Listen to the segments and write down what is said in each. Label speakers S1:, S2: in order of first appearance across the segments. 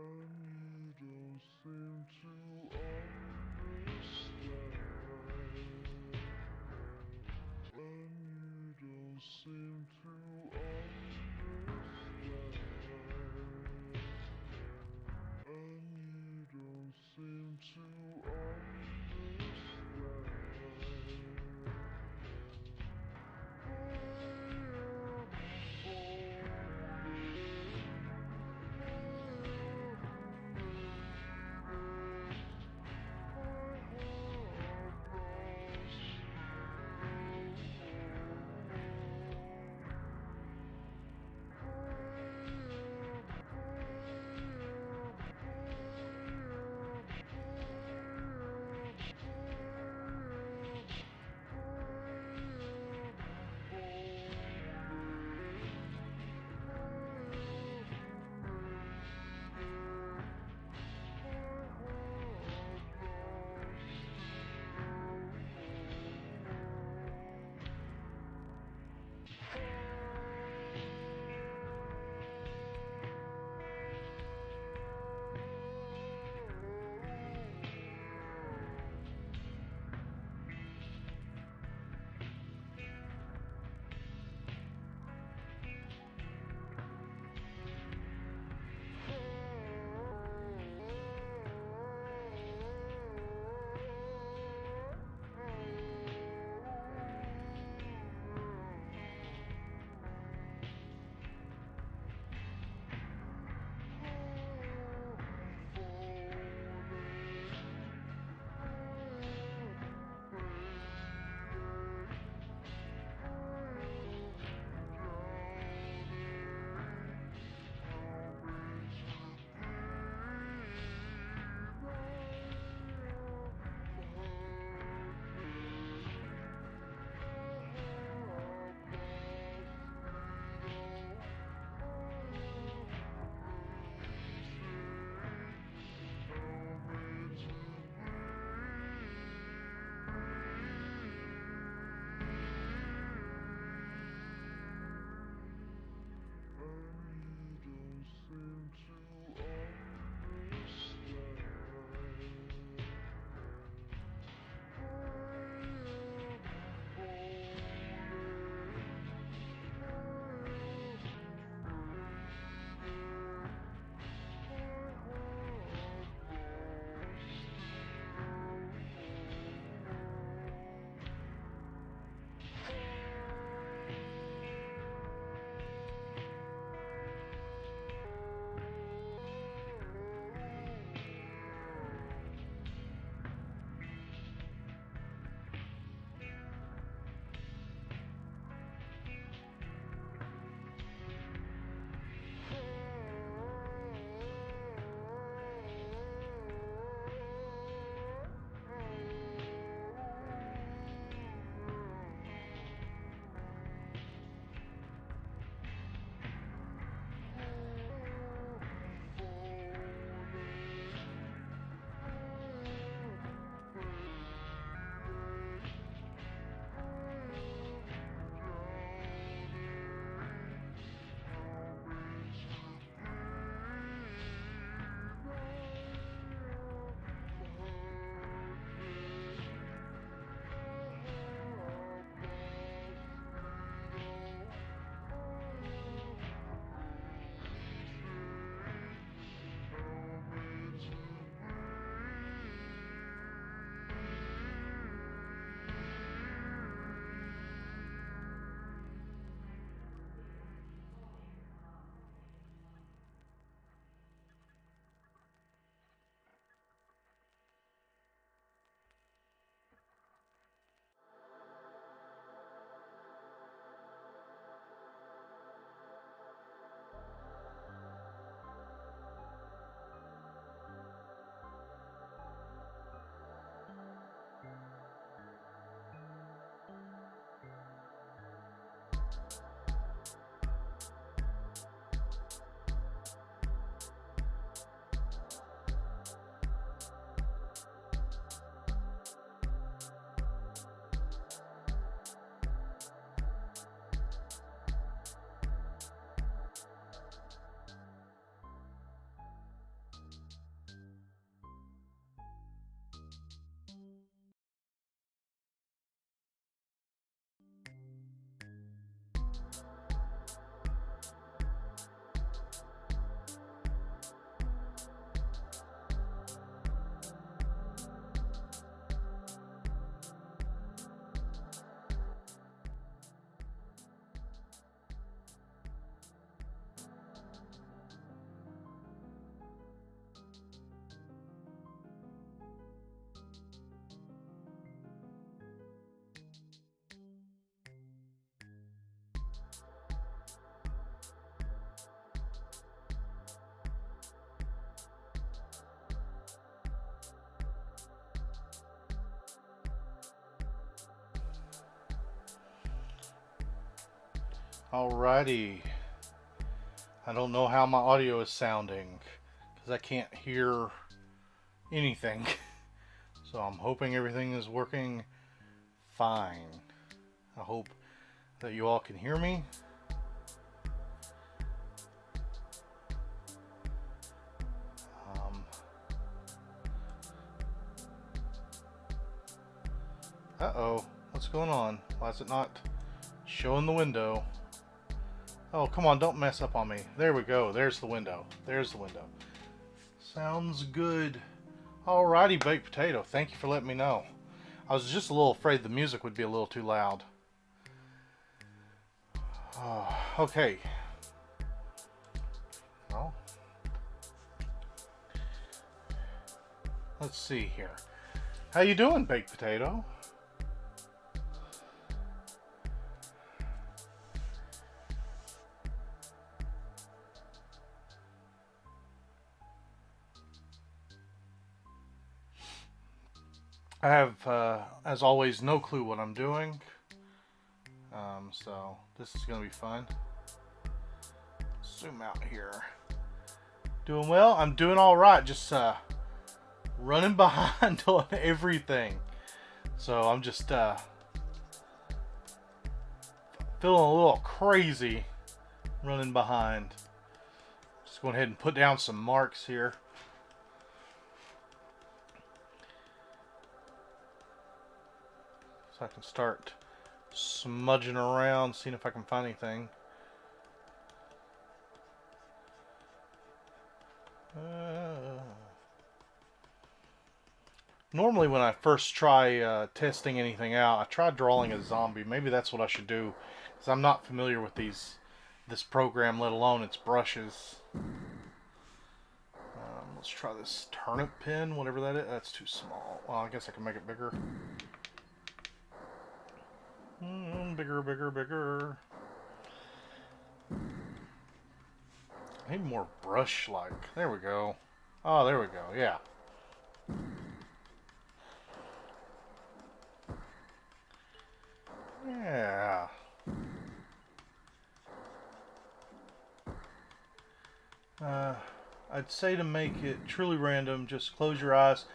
S1: And you don't seem to understand. And you don't seem to understand. And you don't seem to understand.
S2: Alrighty. I don't know how my audio is sounding because I can't hear anything. So I'm hoping everything is working fine. I hope that you all can hear me. Uh-oh. What's going on? Why is it not showing the window? Oh, come on, don't mess up on me. There we go. There's the window. There's the window. Sounds good. Alrighty, Baked Potato. Thank you for letting me know. I was just a little afraid the music would be a little too loud. Okay. Well, let's see here. How you doing, Baked Potato? I have, as always, no clue what I'm doing. So this is going to be fun. Zoom out here. Doing well? I'm doing alright. Just running behind on everything. So I'm just feeling a little crazy running behind. Just going ahead and put down some marks here. So I can start smudging around, seeing if I can find anything. Normally when I first try testing anything out, I try drawing a zombie. Maybe that's what I should do, because I'm not familiar with this program, let alone its brushes. Let's try this turnip pen, whatever that is. That's too small. Well, I guess I can make it bigger. Bigger, bigger, bigger. Maybe more brush-like. There we go. Oh, there we go. Yeah. Yeah. I'd say to make it truly random, just close your eyes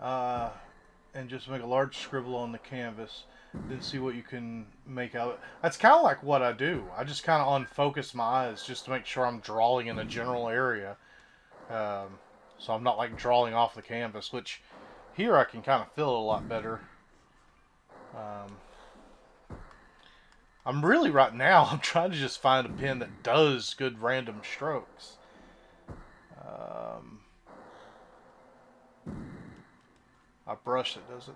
S2: and just make a large scribble on the canvas. Then see what you can make out of it. That's kind of like what I do. I just kind of unfocus my eyes just to make sure I'm drawing in a general area. So I'm not like drawing off the canvas, which here I can kind of feel it a lot better. I'm really right now, I'm trying to just find a pen that does good random strokes. I brush it, does it?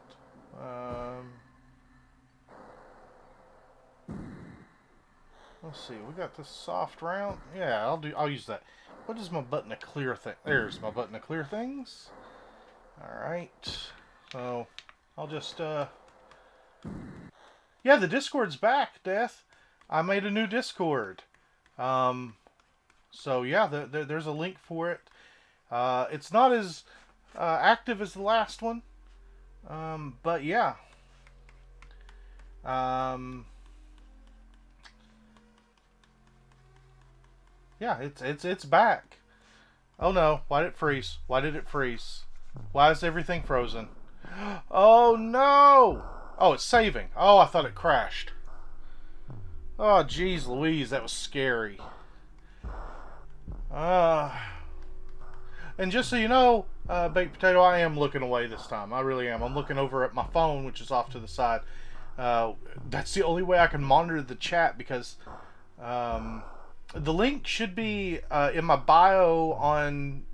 S2: Let's see, we got this soft round. Yeah, I'll use that. What is my button to clear thing? There's my button to clear things. Alright. So I'll just yeah, the Discord's back, Death. I made a new Discord. So yeah, there's a link for it. It's not as active as the last one. But yeah. Yeah, it's back. Oh no, why did it freeze? Why did it freeze? Why is everything frozen? Oh no! Oh, it's saving. Oh, I thought it crashed. Oh, geez Louise, that was scary. And just so you know, Baked Potato, I am looking away this time. I really am. I'm looking over at my phone, which is off to the side. That's the only way I can monitor the chat, because the link should be in my bio on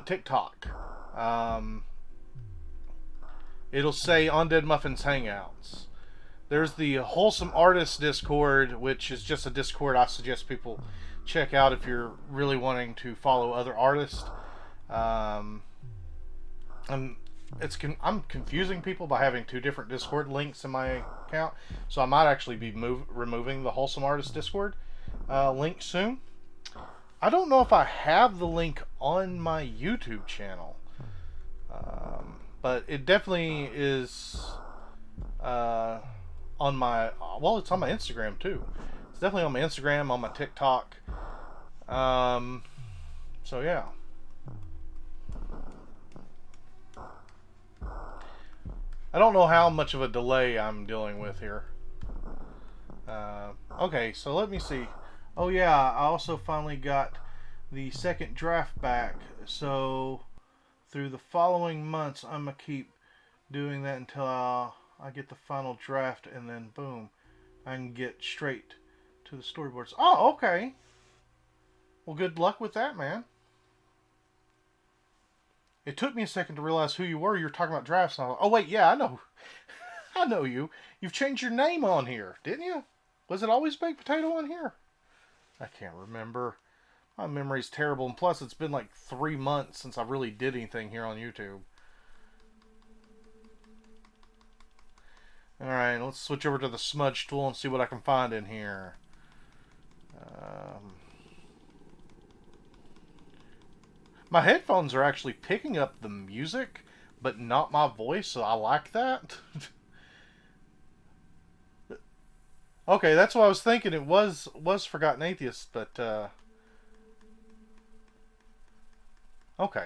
S2: TikTok. It'll say Undead Muffins Hangouts. There's the Wholesome Artists Discord, which is just a Discord I suggest people check out if you're really wanting to follow other artists. I'm confusing people by having two different Discord links in my account, so I might actually be removing the Wholesome Artists Discord link soon. I don't know if I have the link on my YouTube channel, but it definitely is on my, well, it's on my Instagram too. It's definitely on my Instagram, on my TikTok. Um, so yeah. I don't know how much of a delay I'm dealing with here. Okay, so let me see. Oh yeah, I also finally got the second draft back. So through the following months, I'm gonna keep doing that until I get the final draft, and then boom, I can get straight to the storyboards. Oh, okay. Well, good luck with that, man. It took me a second to realize who you were. You were talking about drafts. And I was like, oh wait, yeah, I know. I know you. You've changed your name on here, didn't you? Was it always Baked Potato on here? I can't remember. My memory's terrible, and plus it's been like 3 months since I really did anything here on YouTube. Alright, let's switch over to the smudge tool and see what I can find in here. My headphones are actually picking up the music, but not my voice, so I like that. Okay, that's what I was thinking. It was Forgotten Atheist, but okay.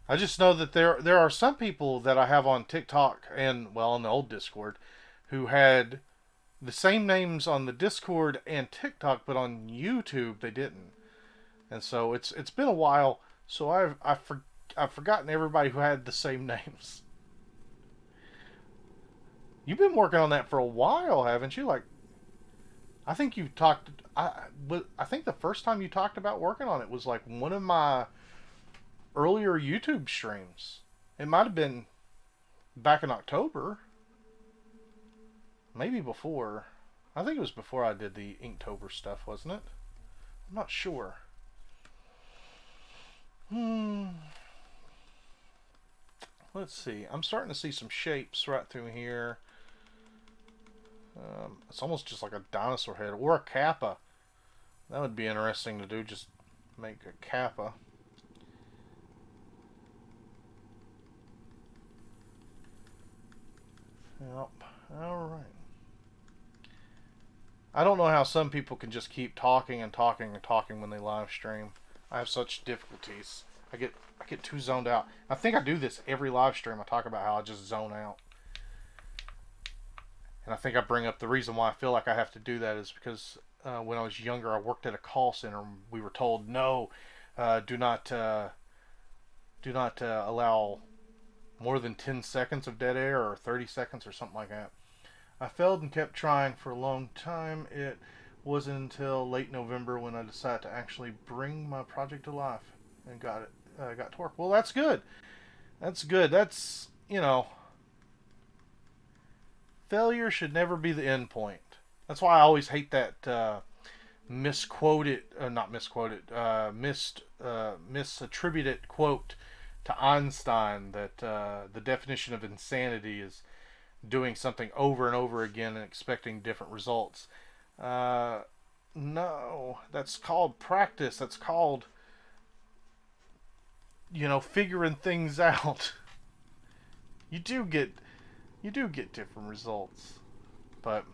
S2: I just know that there are some people that I have on TikTok and, well, on the old Discord who had the same names on the Discord and TikTok, but on YouTube they didn't. And so it's been a while, so I've forgotten everybody who had the same names. You've been working on that for a while, haven't you? Like, I think you talked. I think the first time you talked about working on it was like one of my earlier YouTube streams. It might have been back in October, maybe before. I think it was before I did the Inktober stuff, wasn't it? I'm not sure. Let's see. I'm starting to see some shapes right through here. It's almost just like a dinosaur head or a kappa. That would be interesting to do. Just make a kappa. Yep. All right. I don't know how some people can just keep talking and talking and talking when they live stream. I have such difficulties. I get too zoned out. I think I do this every live stream. I talk about how I just zone out. And I think I bring up the reason why I feel like I have to do that is because when I was younger, I worked at a call center. And we were told, no, do not allow more than 10 seconds of dead air or 30 seconds or something like that. I failed and kept trying for a long time. It wasn't until late November when I decided to actually bring my project to life and got to work. Well, that's good. That's good. That's, failure should never be the end point. That's why I always hate that misattributed quote to Einstein that the definition of insanity is doing something over and over again and expecting different results. No, that's called practice. That's called, figuring things out. You do get different results, but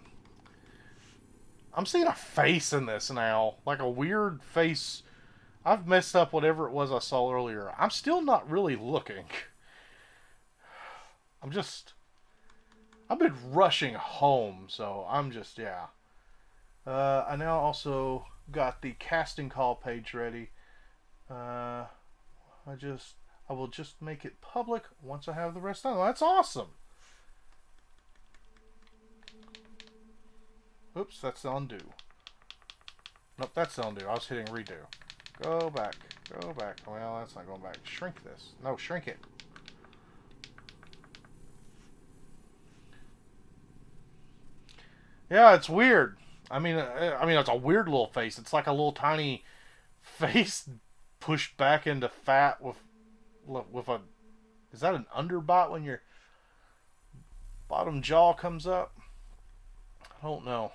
S2: I'm seeing a face in this now, like a weird face. I've messed up whatever it was I saw earlier. I'm still not really looking. I've been rushing home, so I'm just, yeah. I now also got the casting call page ready. I will just make it public once I have the rest done. Well, that's awesome. Oops, that's the undo. Nope, that's the undo. I was hitting redo. Go back. Go back. Well, that's not going back. Shrink this. No, shrink it. Yeah, it's weird. I mean, it's a weird little face. It's like a little tiny face pushed back into fat with a. Is that an underbite when your bottom jaw comes up? I don't know.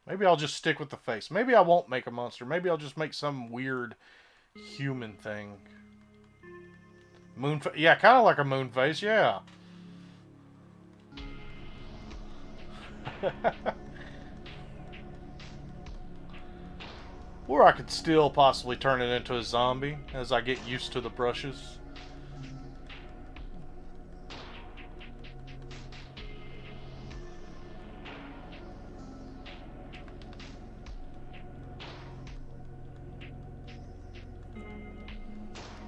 S2: Maybe I'll just stick with the face. Maybe I won't make a monster. Maybe I'll just make some weird human thing. Yeah, kind of like a moon face, yeah. Or I could still possibly turn it into a zombie as I get used to the brushes.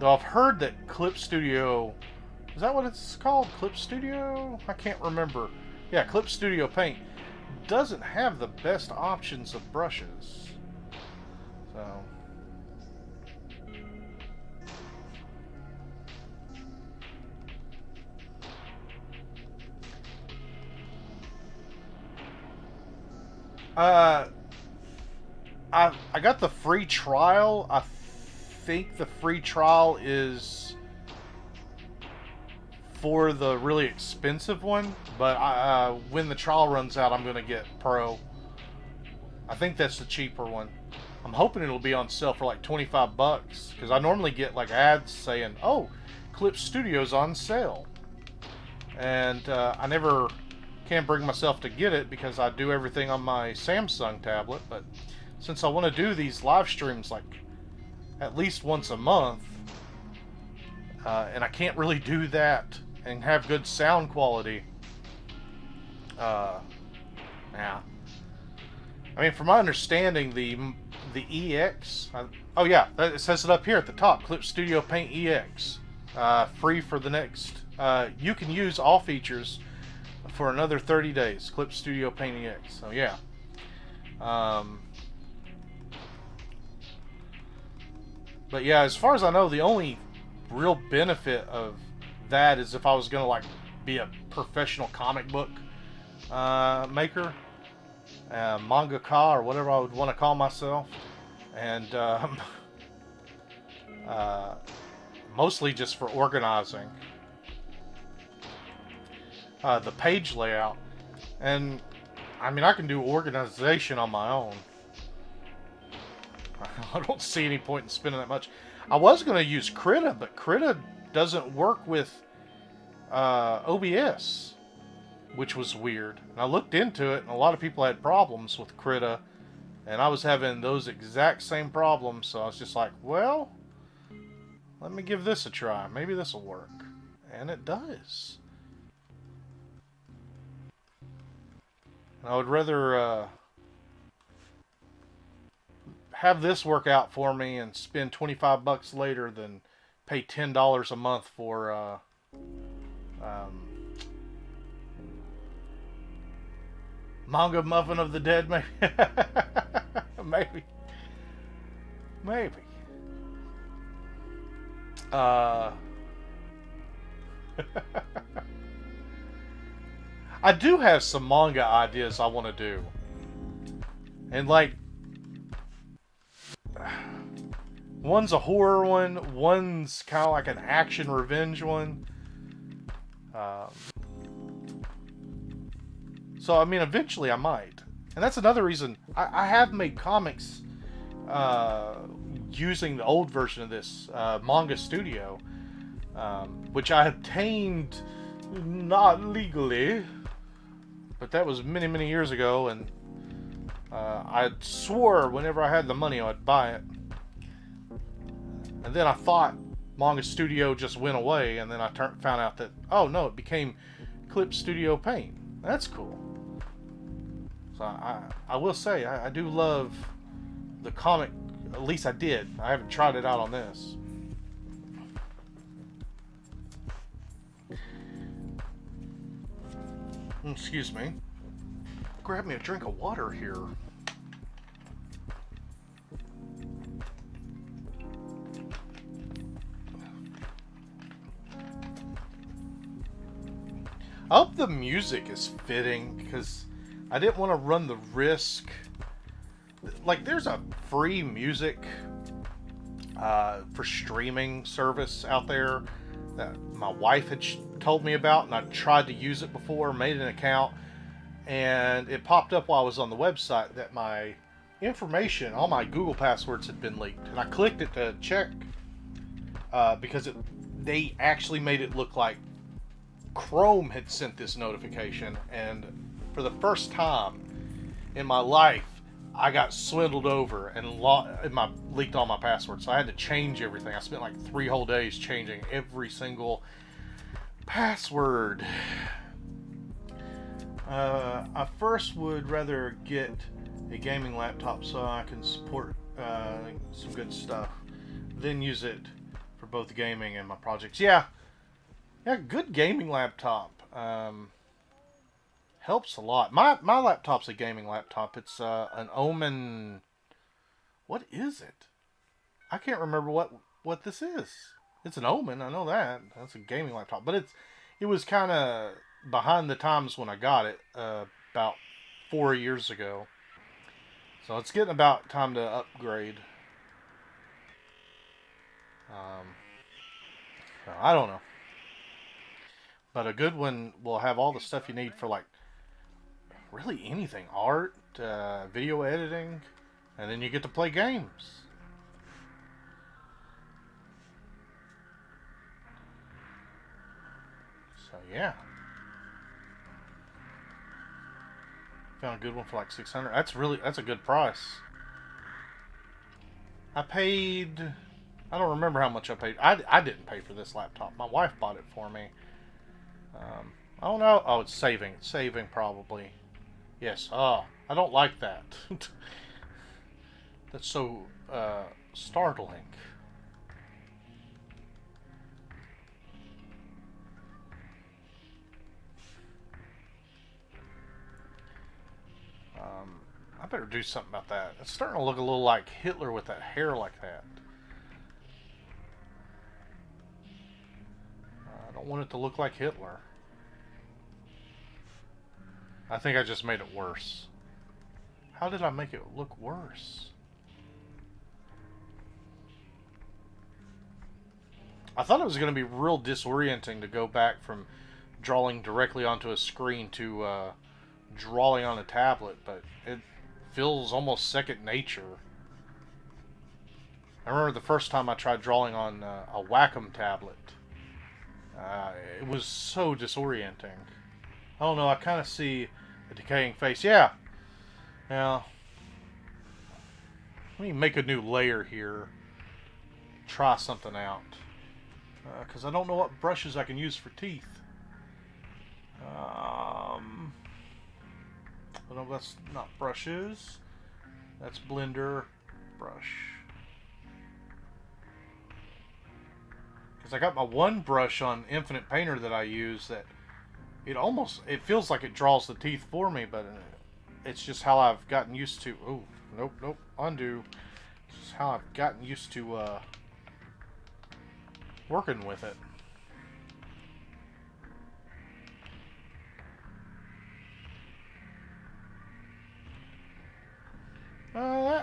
S2: Though I've heard that Clip Studio... Is that what it's called? Clip Studio? I can't remember. Yeah, Clip Studio Paint doesn't have the best options of brushes. So... I got the free trial. I think the free trial is for the really expensive one, but when the trial runs out, I'm gonna get Pro. I think that's the cheaper one. I'm hoping it'll be on sale for like 25 bucks, because I normally get like ads saying, "Oh, Clip Studio's on sale," and I never can bring myself to get it because I do everything on my Samsung tablet. But since I want to do these live streams like at least once a month, and I can't really do that and have good sound quality. Yeah. I mean, from my understanding, the EX. Oh yeah, it says it up here at the top. Clip Studio Paint EX, free for the next. You can use all features for another 30 days. Clip Studio Paint EX. So yeah. But yeah, as far as I know, the only real benefit of that is if I was gonna like be a professional comic book maker, mangaka, or whatever I would want to call myself, and mostly just for organizing the page layout. And I mean, I can do organization on my own. I don't see any point in spending that much. I was going to use Krita, but Krita doesn't work with OBS, which was weird. And I looked into it, and a lot of people had problems with Krita, and I was having those exact same problems, so I was just like, well, let me give this a try. Maybe this will work. And it does. And I would rather have this work out for me and spend 25 bucks later than pay $10 a month for Manga Muffin of the Dead, maybe. Maybe. I do have some manga ideas I want to do. And like, one's a horror one, one's kind of like an action revenge one. So, I mean, eventually I might. And that's another reason I have made comics using the old version of this, Manga Studio, which I obtained not legally, but that was many, many years ago, and I swore whenever I had the money I'd buy it. And then I thought Manga Studio just went away, and then I found out that, oh no, it became Clip Studio Paint. That's cool. So I will say, I do love the comic, at least I did. I haven't tried it out on this. Excuse me. Grab me a drink of water here. I hope the music is fitting, because I didn't want to run the risk. Like, there's a free music for streaming service out there that my wife had told me about, and I tried to use it before, made an account, and it popped up while I was on the website that my information, all my Google passwords had been leaked, and I clicked it to check because they actually made it look like Chrome had sent this notification, and for the first time in my life, I got swindled over and leaked all my passwords. So I had to change everything. I spent like 3 whole days changing every single password. I first would rather get a gaming laptop so I can support some good stuff, then use it for both gaming and my projects. Yeah, good gaming laptop helps a lot. My laptop's a gaming laptop. It's an Omen. What is it? I can't remember what this is. It's an Omen. I know that. That's a gaming laptop, but it was kind of behind the times when I got it about 4 years ago. So it's getting about time to upgrade. I don't know. But a good one will have all the stuff you need for like really anything. Art, video editing, and then you get to play games. So yeah. Found a good one for like $600. That's a good price. I don't remember how much I paid. I didn't pay for this laptop. My wife bought it for me. I don't know. Oh, it's saving. It's saving probably. Yes. Oh, I don't like that. That's so startling. I better do something about that. It's starting to look a little like Hitler with that hair like that. I don't want it to look like Hitler. I think I just made it worse. How did I make it look worse? I thought it was going to be real disorienting to go back from drawing directly onto a screen to drawing on a tablet, but it feels almost second nature. I remember the first time I tried drawing on a Wacom tablet. It was so disorienting. I don't know, I kind of see a decaying face. Yeah. Now, let me make a new layer here. Try something out. Because I don't know what brushes I can use for teeth. No, that's not brushes. That's blender, brush. Because I got my one brush on Infinite Painter that I use that it feels like it draws the teeth for me, but it's just how I've gotten used to. Oh, nope, undo. It's just how I've gotten used to working with it.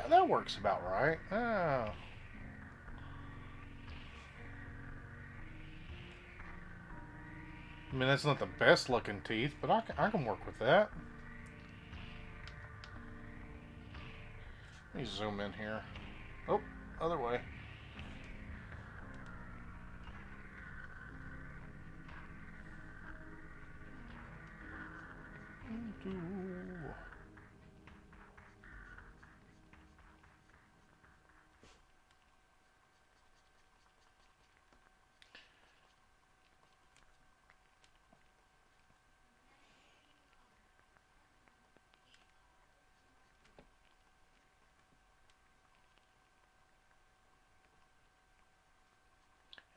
S2: That works about right. I mean, that's not the best looking teeth, but I can work with that. Let me zoom in here. Oh, other way.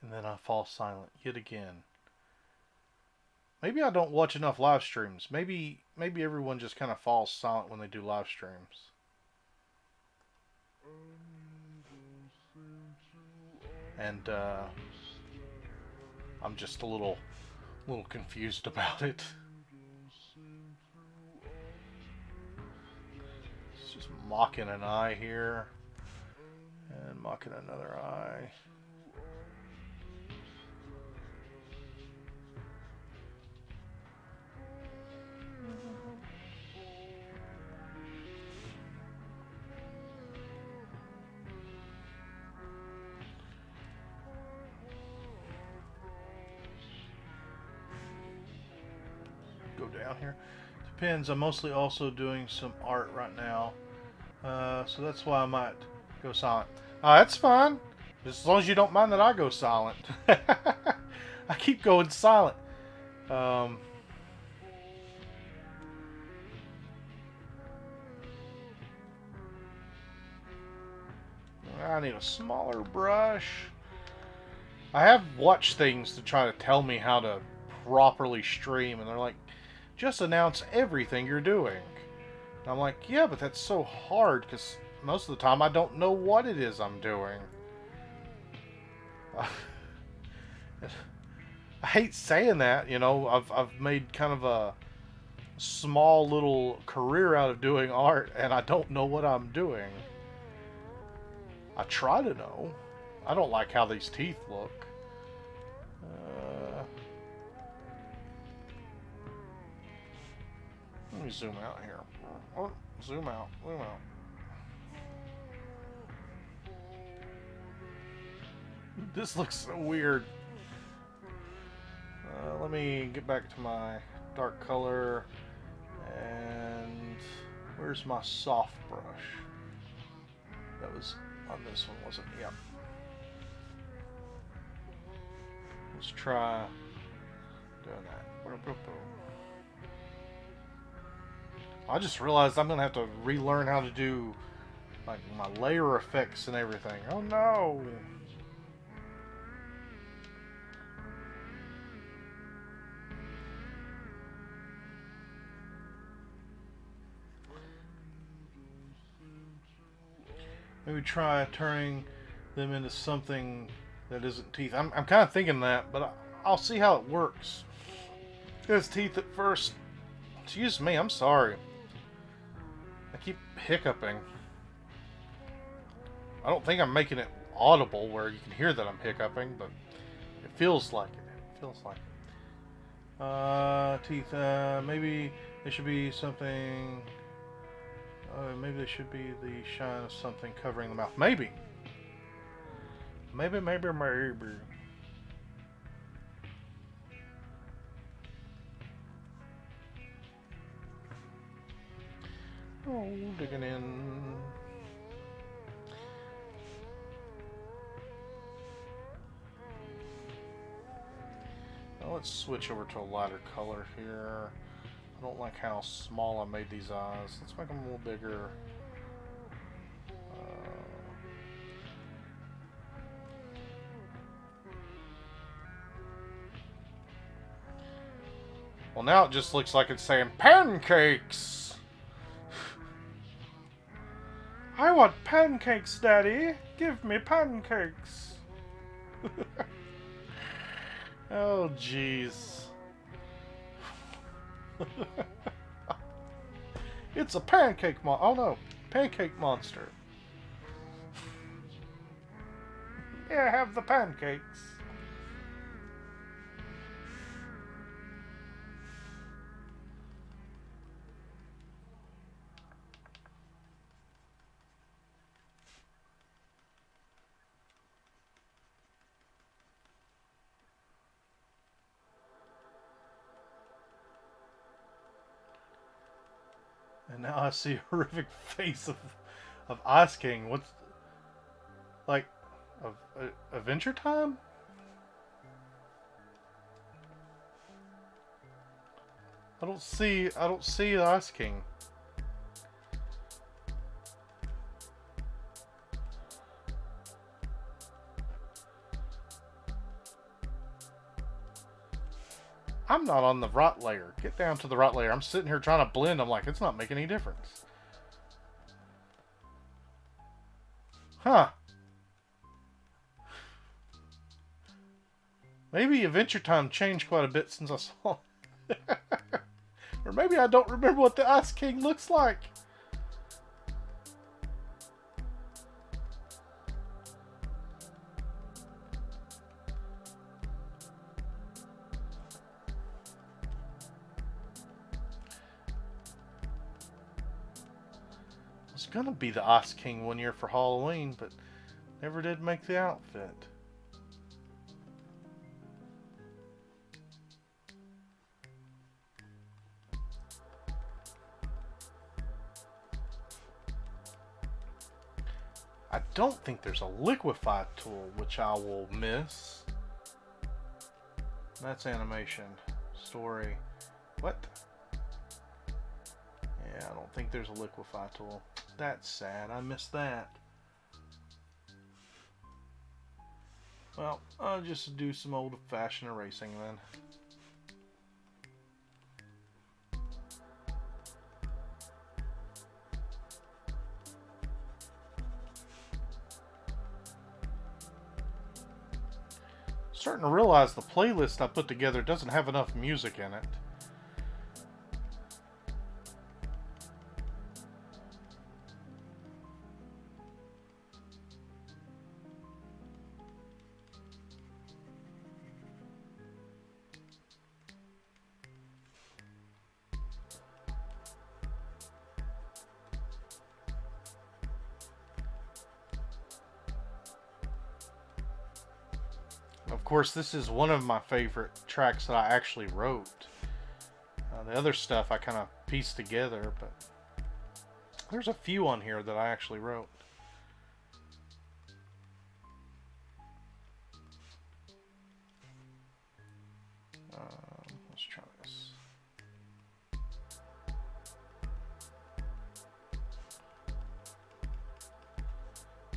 S2: And then I fall silent yet again. Maybe I don't watch enough live streams. Maybe everyone just kind of falls silent when they do live streams. And I'm just a little confused about it. It's just mocking an eye here. And mocking another eye. down here. Depends. I'm mostly also doing some art right now. So that's why I might go silent. That's fine. Just as long as you don't mind that I go silent. I keep going silent. I need a smaller brush. I have watched things to try to tell me how to properly stream, and they're like, just announce everything you're doing. And I'm like, yeah, but that's so hard because most of the time I don't know what it is I'm doing. I hate saying that, you know. I've made kind of a small little career out of doing art, and I don't know what I'm doing. I try to know. I don't like how these teeth look. Let me zoom out here. Oh, zoom out. Zoom out. This looks so weird. Let me get back to my dark color. And where's my soft brush? That was on this one, wasn't it? Yeah. Let's try doing that. I just realized I'm gonna have to relearn how to do like my layer effects and everything. Oh no! Maybe try turning them into something that isn't teeth. I'm kind of thinking that, but I'll see how it works. It's teeth at first. Excuse me, I'm sorry. I keep hiccuping. I don't think I'm making it audible where you can hear that I'm hiccuping, but it feels like it. It feels like it. Teeth. Maybe they should be something. Maybe they should be the shine of something covering the mouth. Maybe. Maybe. Oh, digging in. Now let's switch over to a lighter color here. I don't like how small I made these eyes. Let's make them a little bigger. Well, now it just looks like it's saying pancakes. I want pancakes, Daddy. Give me pancakes. Oh, jeez. It's a pancake monster. Oh no, pancake monster. Here, have the pancakes. And now I see a horrific face of Ice King. What's like of Adventure Time? I don't see Ice King. I'm not on the right layer. Get down to the right layer. I'm sitting here trying to blend. I'm like, it's not making any difference. Huh. Maybe Adventure Time changed quite a bit since I saw it. Or maybe I don't remember what the Ice King looks like. It's gonna be the Ice King one year for Halloween, but never did make the outfit. I don't think there's a liquefy tool, which I will miss. That's animation. Story. What? Yeah, I don't think there's a liquefy tool. That's sad. I missed that. Well, I'll just do some old-fashioned erasing then. Starting to realize the playlist I put together doesn't have enough music in it. Of course, this is one of my favorite tracks that I actually wrote. The other stuff I kind of pieced together, but there's a few on here that I actually wrote. Let's try this.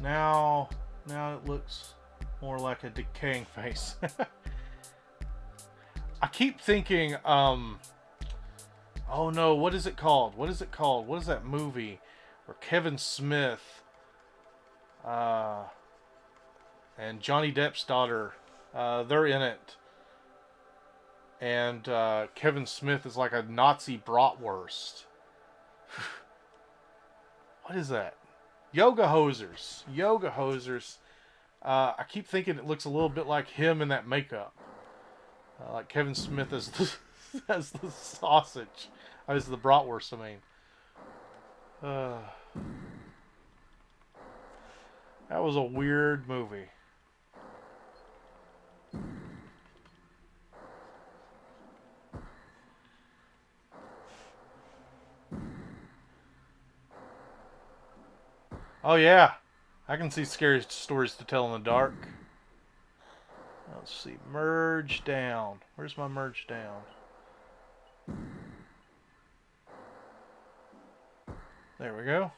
S2: Now it looks more like a decaying face. I keep thinking, oh no, what is it called? What is it called? What is that movie where Kevin Smith and Johnny Depp's daughter, they're in it. And Kevin Smith is like a Nazi bratwurst. What is that? Yoga Hosers. Yoga Hosers. I keep thinking it looks a little bit like him in that makeup. Like Kevin Smith as the, as the sausage. As the bratwurst, I mean. That was a weird movie. Oh yeah. I can see scary stories to tell in the dark. Let's see. Merge down. Where's my merge down? There we go.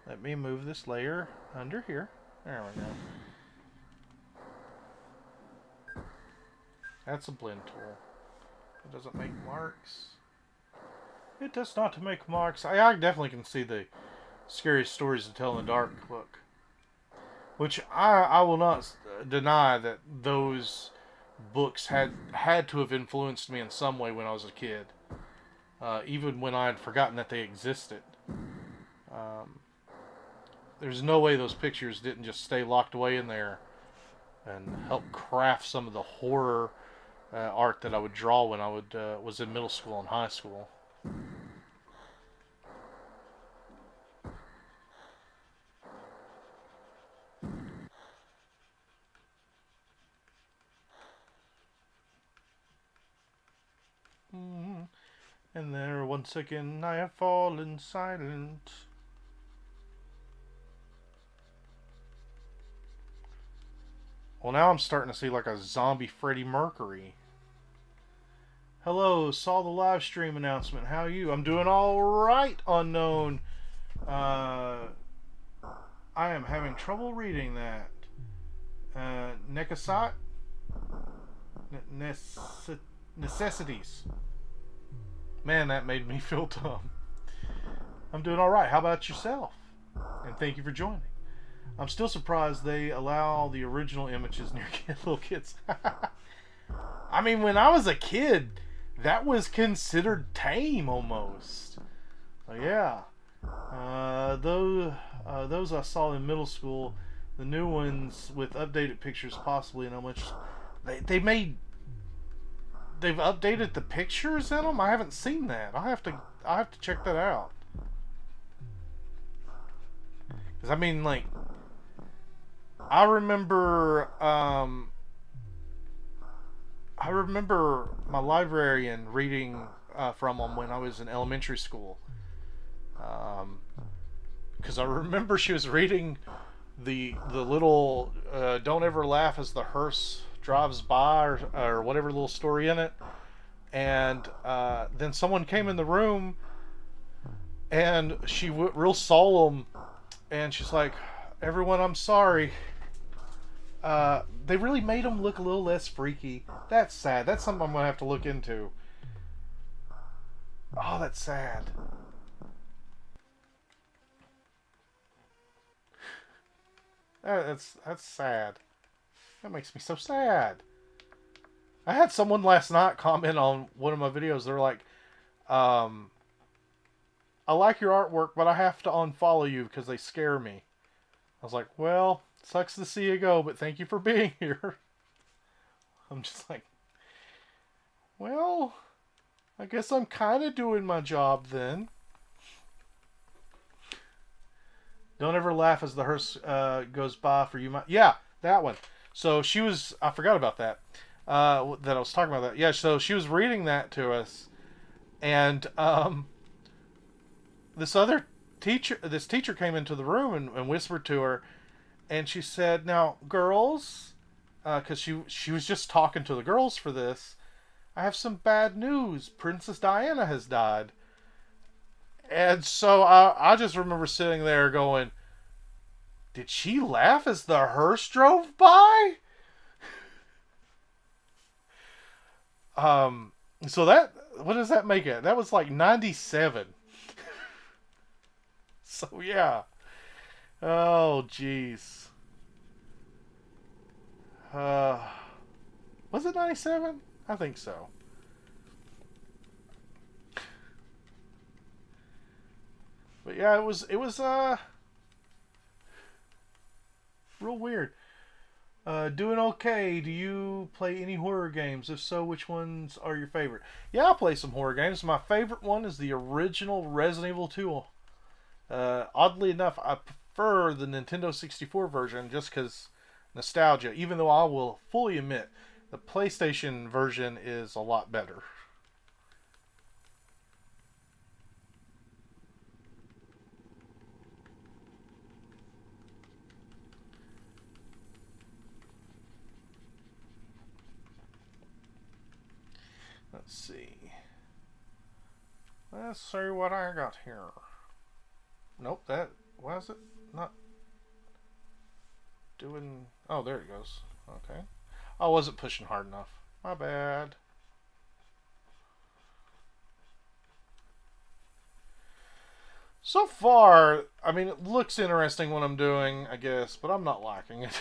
S2: Let me move this layer under here. There we go. That's a blend tool. It doesn't make marks. It does not make marks. I definitely can see the scariest stories to tell in the dark look. Which I will not deny that those books had to have influenced me in some way when I was a kid. Even when I had forgotten that they existed. There's no way those pictures didn't just stay locked away in there and help craft some of the horror art that I would draw when I was in middle school and high school. And there once again I have fallen silent. Well, now I'm starting to see like a zombie Freddie Mercury. Hello, saw the live stream announcement. How are you? I'm doing all right, unknown. I am having trouble reading that. Nekasat? Necessities. Man, that made me feel dumb. I'm doing all right. How about yourself? And thank you for joining. I'm still surprised they allow the original images near little kids. I mean, when I was a kid, that was considered tame almost. So yeah. Those I saw in middle school, the new ones with updated pictures possibly, and how much they've updated the pictures in them. I haven't seen that. I have to check that out. Cause I mean, like, I remember my librarian reading from them when I was in elementary school. Because I remember she was reading the little "Don't ever laugh as the hearse drives by" or whatever little story in it, and then someone came in the room, and she real solemn, and she's like, "Everyone, I'm sorry." They really made him look a little less freaky. That's sad. That's something I'm gonna have to look into. Oh, that's sad. That's sad. That makes me so sad. I had someone last night comment on one of my videos. They're like, "I like your artwork, but I have to unfollow you because they scare me." I was like, "Well, sucks to see you go, but thank you for being here." I'm just like, well, I guess I'm kind of doing my job then. Don't ever laugh as the hearse goes by for you. Yeah, that one. So she was, I forgot about that. That I was talking about that. Yeah, so she was reading that to us. And this teacher came into the room and whispered to her. And she said, "Now, girls," because she was just talking to the girls for this, "I have some bad news. Princess Diana has died." And so I just remember sitting there going, did she laugh as the hearse drove by? So that, what does that make it? That was like 97. So yeah. Oh jeez. Uh, was it 97? I think so. But yeah, it was real weird. Doing okay. Do you play any horror games? If so, which ones are your favorite? Yeah, I play some horror games. My favorite one is the original Resident Evil 2. Oddly enough, I prefer the Nintendo 64 version just because nostalgia, even though I will fully admit the PlayStation version is a lot better. Let's see. Let's see what I got here. Nope, that was it. Not doing. Oh, there it goes. Okay. I wasn't pushing hard enough. My bad. So far, I mean, it looks interesting what I'm doing, I guess, but I'm not liking it.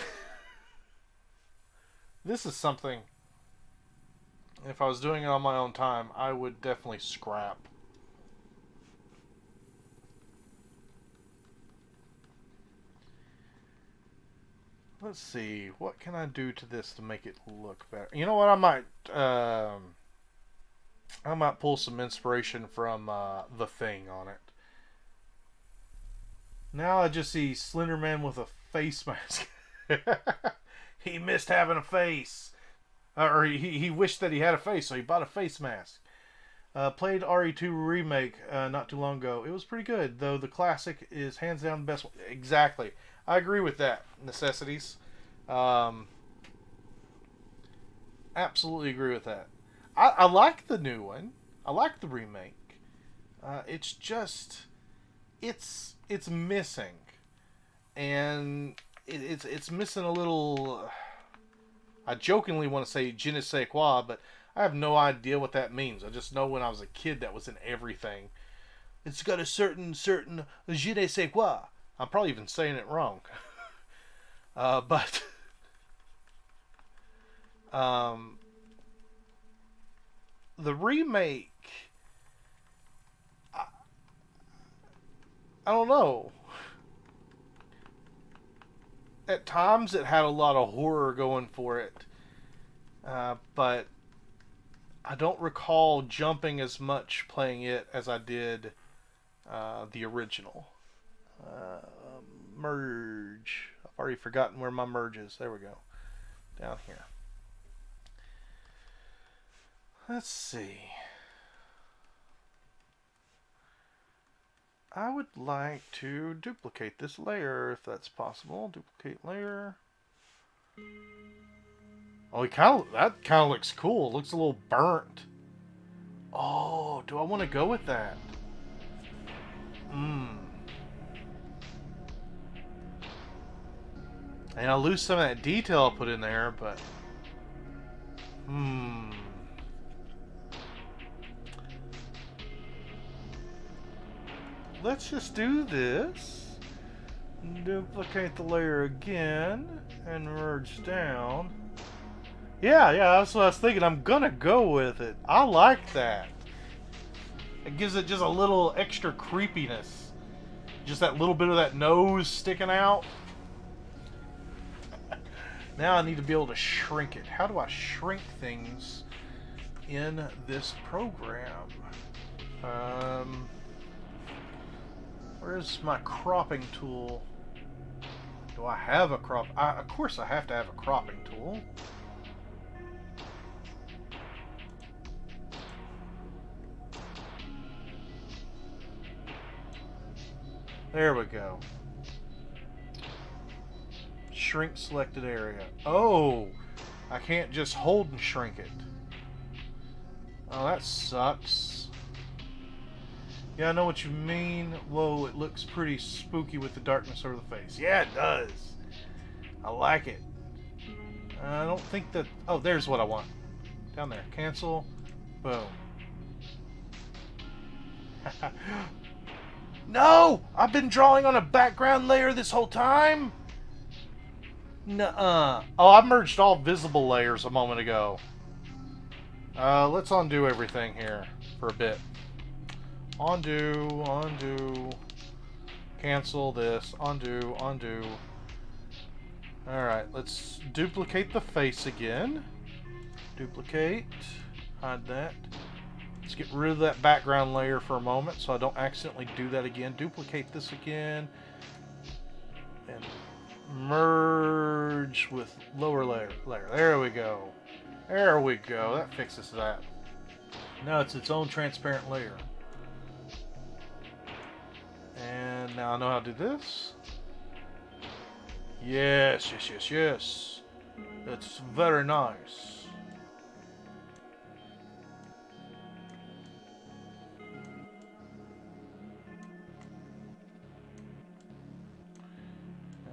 S2: This is something, if I was doing it on my own time, I would definitely scrap. Let's see, what can I do to this to make it look better? You know what? I might pull some inspiration from The Thing on it. Now I just see Slender Man with a face mask. He missed having a face, or he wished that he had a face, so he bought a face mask. Played RE2 remake not too long ago. It was pretty good, though the classic is hands down the best one. Exactly, I agree with that. Necessities. Um, Absolutely agree with that. I like the new one. I like the remake. It's just it's missing, and it's missing a little. I jokingly want to say je ne sais quoi, but I have no idea what that means. I just know when I was a kid that was in everything. It's got a certain je ne sais quoi. I'm probably even saying it wrong. But um, the remake, I, I don't know. At times it had a lot of horror going for it, but I don't recall jumping as much playing it as I did the original. Uh, Merge. I've already forgotten where my merge is. There we go. Down here. Let's see. I would like to duplicate this layer if that's possible. Duplicate layer. Oh, that kind of looks cool. It looks a little burnt. Oh, do I want to go with that? And I'll lose some of that detail I put in there, but let's just do this. Duplicate the layer again and merge down. Yeah, that's what I was thinking. I'm gonna go with it. I like that. It gives it just a little extra creepiness. Just that little bit of that nose sticking out. Now I need to be able to shrink it. How do I shrink things in this program? Where's my cropping tool? Do I have a crop? Of course I have to have a cropping tool. There we go. Shrink selected area. Oh, I can't just hold and shrink it. Oh, that sucks. Yeah, I know what you mean. Whoa, it looks pretty spooky with the darkness over the face. Yeah, it does. I like it. I don't think that... Oh, there's what I want. Down there. Cancel. Boom. No! I've been drawing on a background layer this whole time? Nuh-uh. Oh, I merged all visible layers a moment ago. Let's undo everything here for a bit. Undo. Cancel this. Undo. Alright, let's duplicate the face again. Duplicate. Hide that. Let's get rid of that background layer for a moment so I don't accidentally do that again. Duplicate this again. And merge with lower layer. There we go. There we go. That fixes that. Now it's its own transparent layer. And now I know how to do this. Yes. That's very nice.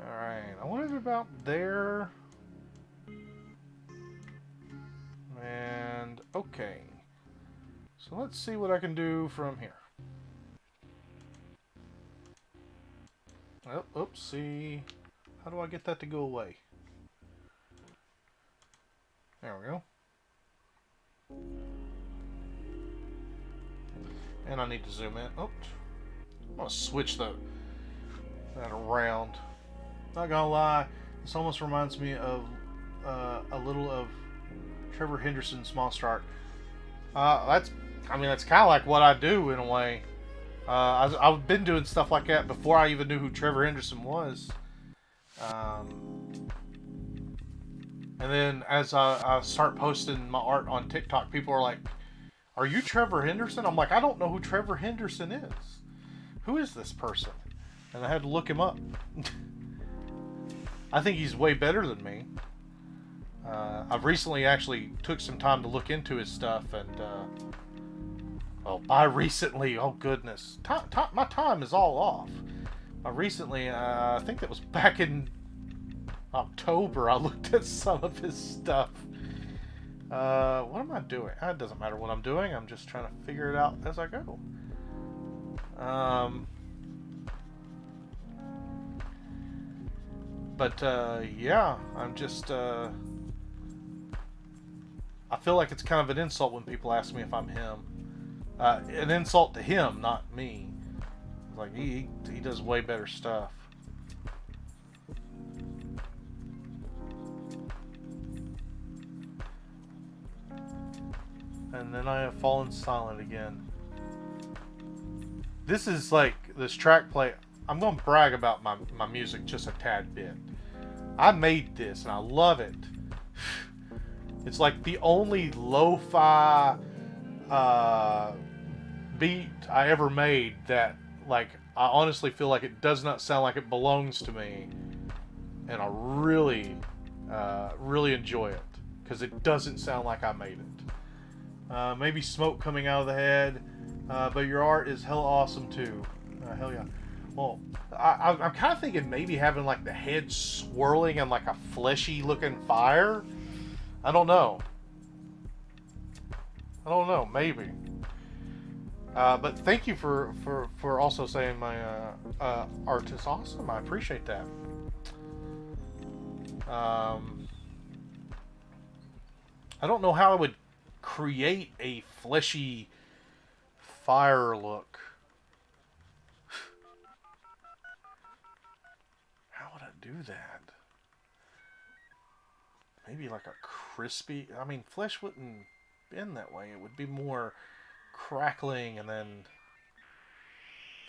S2: Alright, I wanted it about there. And okay. So let's see what I can do from here. Oh, oopsie. How do I get that to go away? There we go. And I need to zoom in. Oops. I'm gonna switch that around. Not gonna lie, this almost reminds me of a little of Trevor Henderson's Monster Art. That's kind of like what I do in a way. I've been doing stuff like that before I even knew who Trevor Henderson was. And then as I start posting my art on TikTok, people are like, "Are you Trevor Henderson?" I'm like, "I don't know who Trevor Henderson is. Who is this person?" And I had to look him up. I think he's way better than me. I've recently actually took some time to look into his stuff, and well, by recently, oh goodness, my time is all off. Recently, I think that was back in October, I looked at some of his stuff. What am I doing? It doesn't matter what I'm doing, I'm just trying to figure it out as I go. Yeah, I'm just, I feel like it's kind of an insult when people ask me if I'm him. An insult to him, not me. Like, he does way better stuff. And then I have fallen silent again. This is like, this track play, I'm going to brag about my music just a tad bit. I made this and I love it. It's like the only lo-fi beat I ever made that like, I honestly feel like it does not sound like it belongs to me, and I really, really enjoy it because it doesn't sound like I made it. Maybe smoke coming out of the head, but your art is hell awesome too. Hell yeah. Well, I'm kind of thinking maybe having like the head swirling and like a fleshy looking fire. I don't know. Maybe. But thank you for also saying my art is awesome. I appreciate that. I don't know how I would create a fleshy fire look. How would I do that? Maybe like a crispy. I mean, flesh wouldn't bend that way. It would be more crackling and then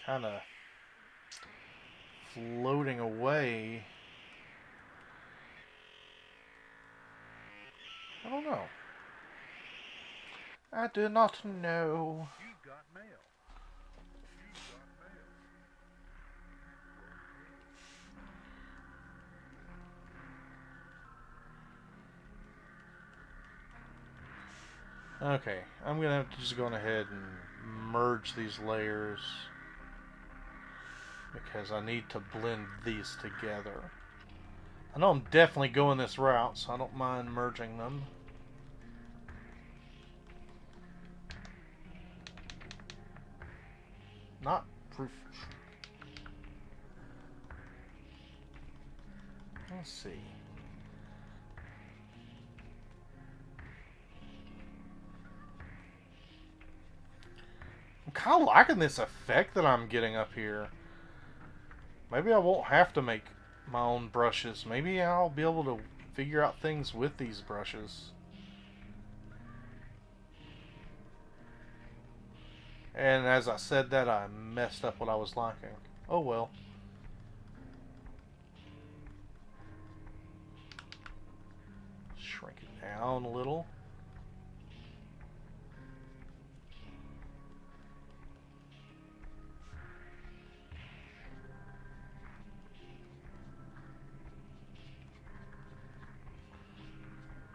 S2: kind of floating away. I don't know. I do not know.
S1: You got mail.
S2: Okay, I'm gonna have to just go on ahead and merge these layers because I need to blend these together. I know I'm definitely going this route, so I don't mind merging them. Not proof. Let's see. I'm kind of liking this effect that I'm getting up here. Maybe I won't have to make my own brushes. Maybe I'll be able to figure out things with these brushes. And as I said that, I messed up what I was liking. Oh well. Shrink it down a little.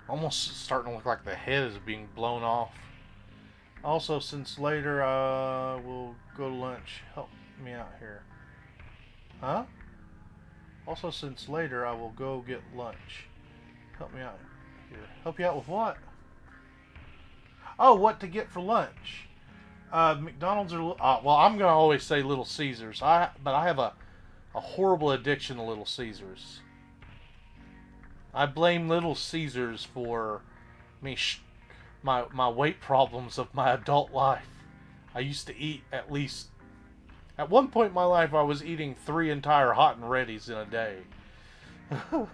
S2: Almost starting to look like the head is being blown off. Also, since later we'll go to lunch. Help me out here. Huh? Also, since later I will go get lunch. Help me out here. Help you out with what? Oh, what to get for lunch? McDonald's or well, I'm gonna always say Little Caesars. But I have a horrible addiction to Little Caesars. I blame Little Caesars for me my weight problems of my adult life. I used to eat at least at one point in my life I was eating 3 entire Hot and Ready's in a day. And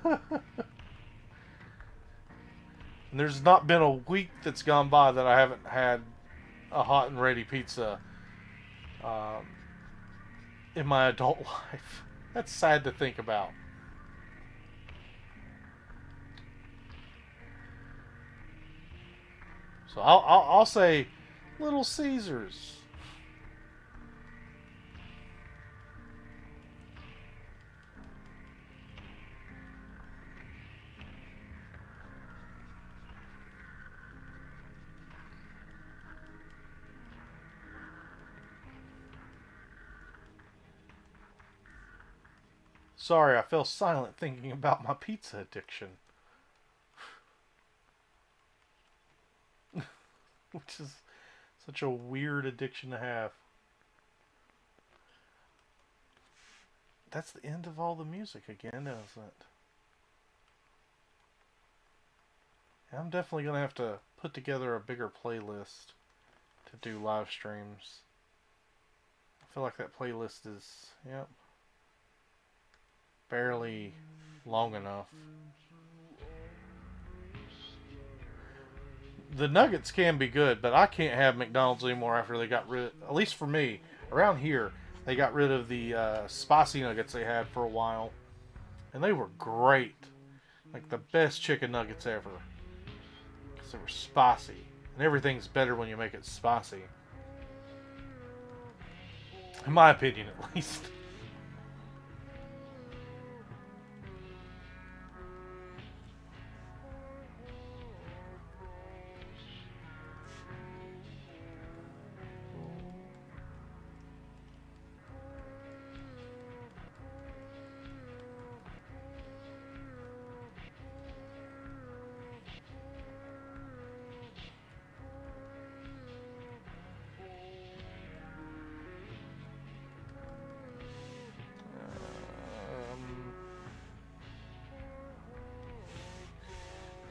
S2: there's not been a week that's gone by that I haven't had a Hot and Ready pizza in my adult life. That's sad to think about. So I'll say Little Caesars. Sorry, I fell silent thinking about my pizza addiction. Which is such a weird addiction to have. That's the end of all the music again, isn't it? I'm definitely going to have to put together a bigger playlist to do live streams. I feel like that playlist is, yep, barely long enough. The nuggets can be good, but I can't have McDonald's anymore after they got rid, at least for me, around here, they got rid of the spicy nuggets they had for a while. And they were great. Like the best chicken nuggets ever. Because they were spicy. And everything's better when you make it spicy. In my opinion, at least.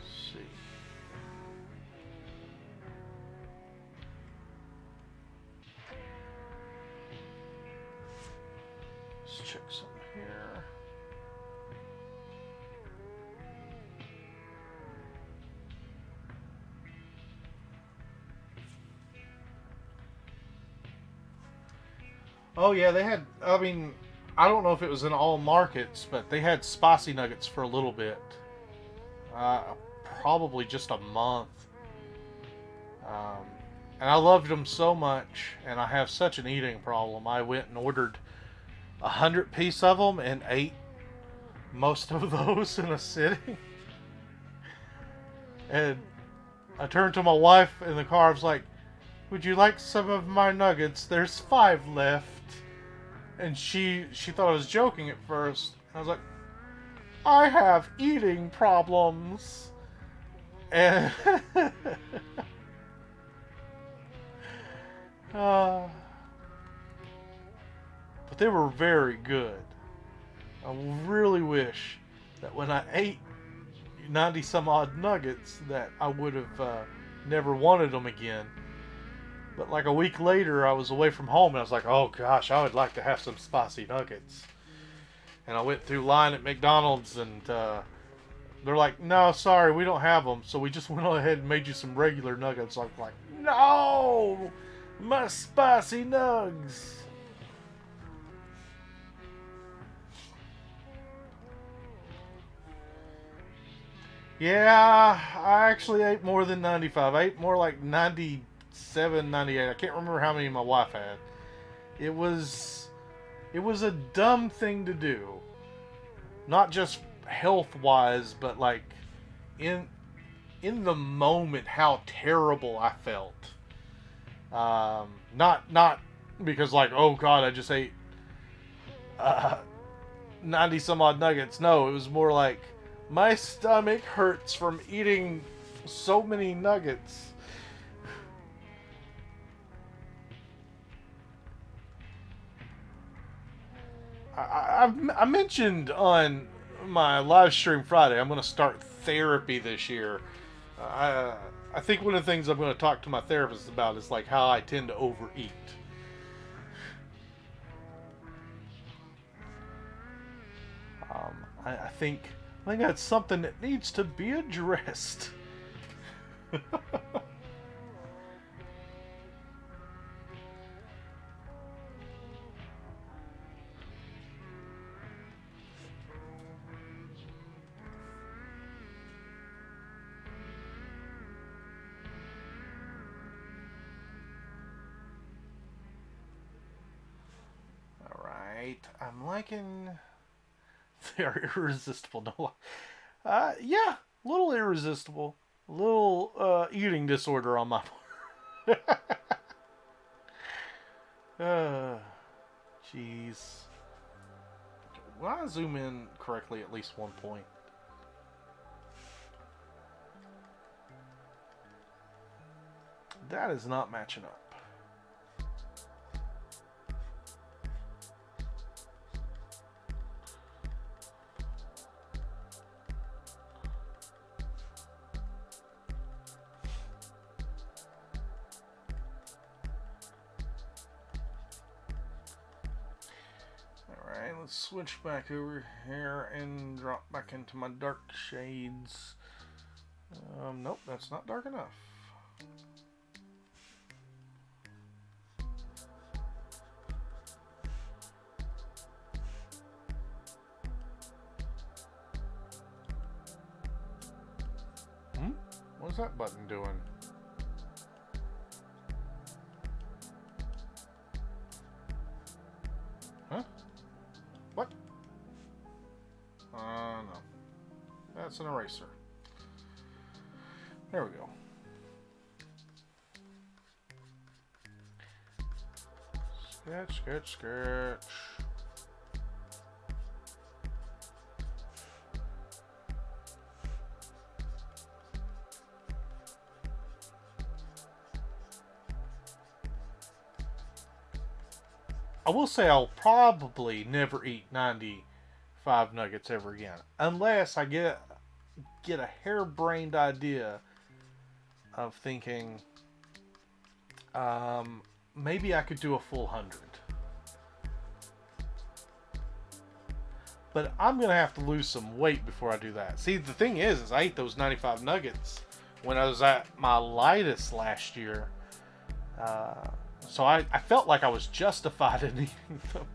S2: See. Let's check something here. Oh yeah, they had. I mean, I don't know if it was in all markets, but they had spicy nuggets for a little bit. Uh, Probably just a month. Um, and I loved them so much, and I have such an eating problem. I went and ordered 100 piece of them and ate most of those in a sitting. And I turned to my wife in the car. I was like, "Would you like some of my nuggets? There's 5 left." And she thought I was joking at first. I was like, "I have eating problems." And but they were very good. I really wish that when I ate 90 some odd nuggets that I would have never wanted them again. But like a week later, I was away from home and I was like, "Oh gosh, I would like to have some spicy nuggets." And I went through line at McDonald's and they're like, "No, sorry, we don't have them." So we just went ahead and made you some regular nuggets. I'm like, "No, my spicy nugs." Yeah, I actually ate more than 95. I ate more like 97, 98. I can't remember how many my wife had. It was a dumb thing to do. Not just health-wise, but like in the moment how terrible I felt. Not because like, "Oh god, I just ate 90 some odd nuggets." No, it was more like my stomach hurts from eating so many nuggets. I mentioned on my live stream Friday I'm going to start therapy this year. I think one of the things I'm going to talk to my therapist about is like how I tend to overeat. I think that's something that needs to be addressed. Alright, I'm liking... They're irresistible, no. Yeah, a little irresistible. A little eating disorder on my part. Jeez. Will I zoom in correctly at least one point? That is not matching up. Alright, let's switch back over here and drop back into my dark shades. Nope, that's not dark enough. What's that button doing? That's an eraser. There we go. Sketch, sketch, sketch. I will say I'll probably never eat 95 nuggets ever again, unless I get a harebrained idea of thinking, maybe I could do a full 100. But I'm gonna have to lose some weight before I do that. See, the thing is I ate those 95 nuggets when I was at my lightest last year. So I felt like I was justified in eating them.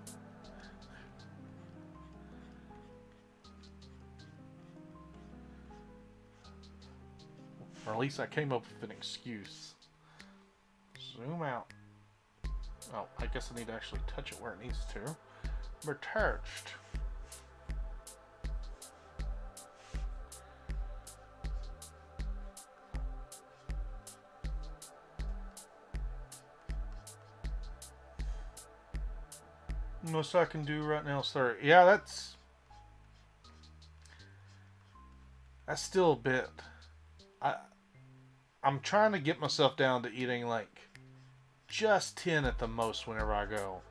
S2: Or at least I came up with an excuse. Zoom out. Oh, I guess I need to actually touch it where it needs to. Retouched. Most I can do right now is 30. Yeah, that's still a bit. I'm trying to get myself down to eating like just 10 at the most whenever I go.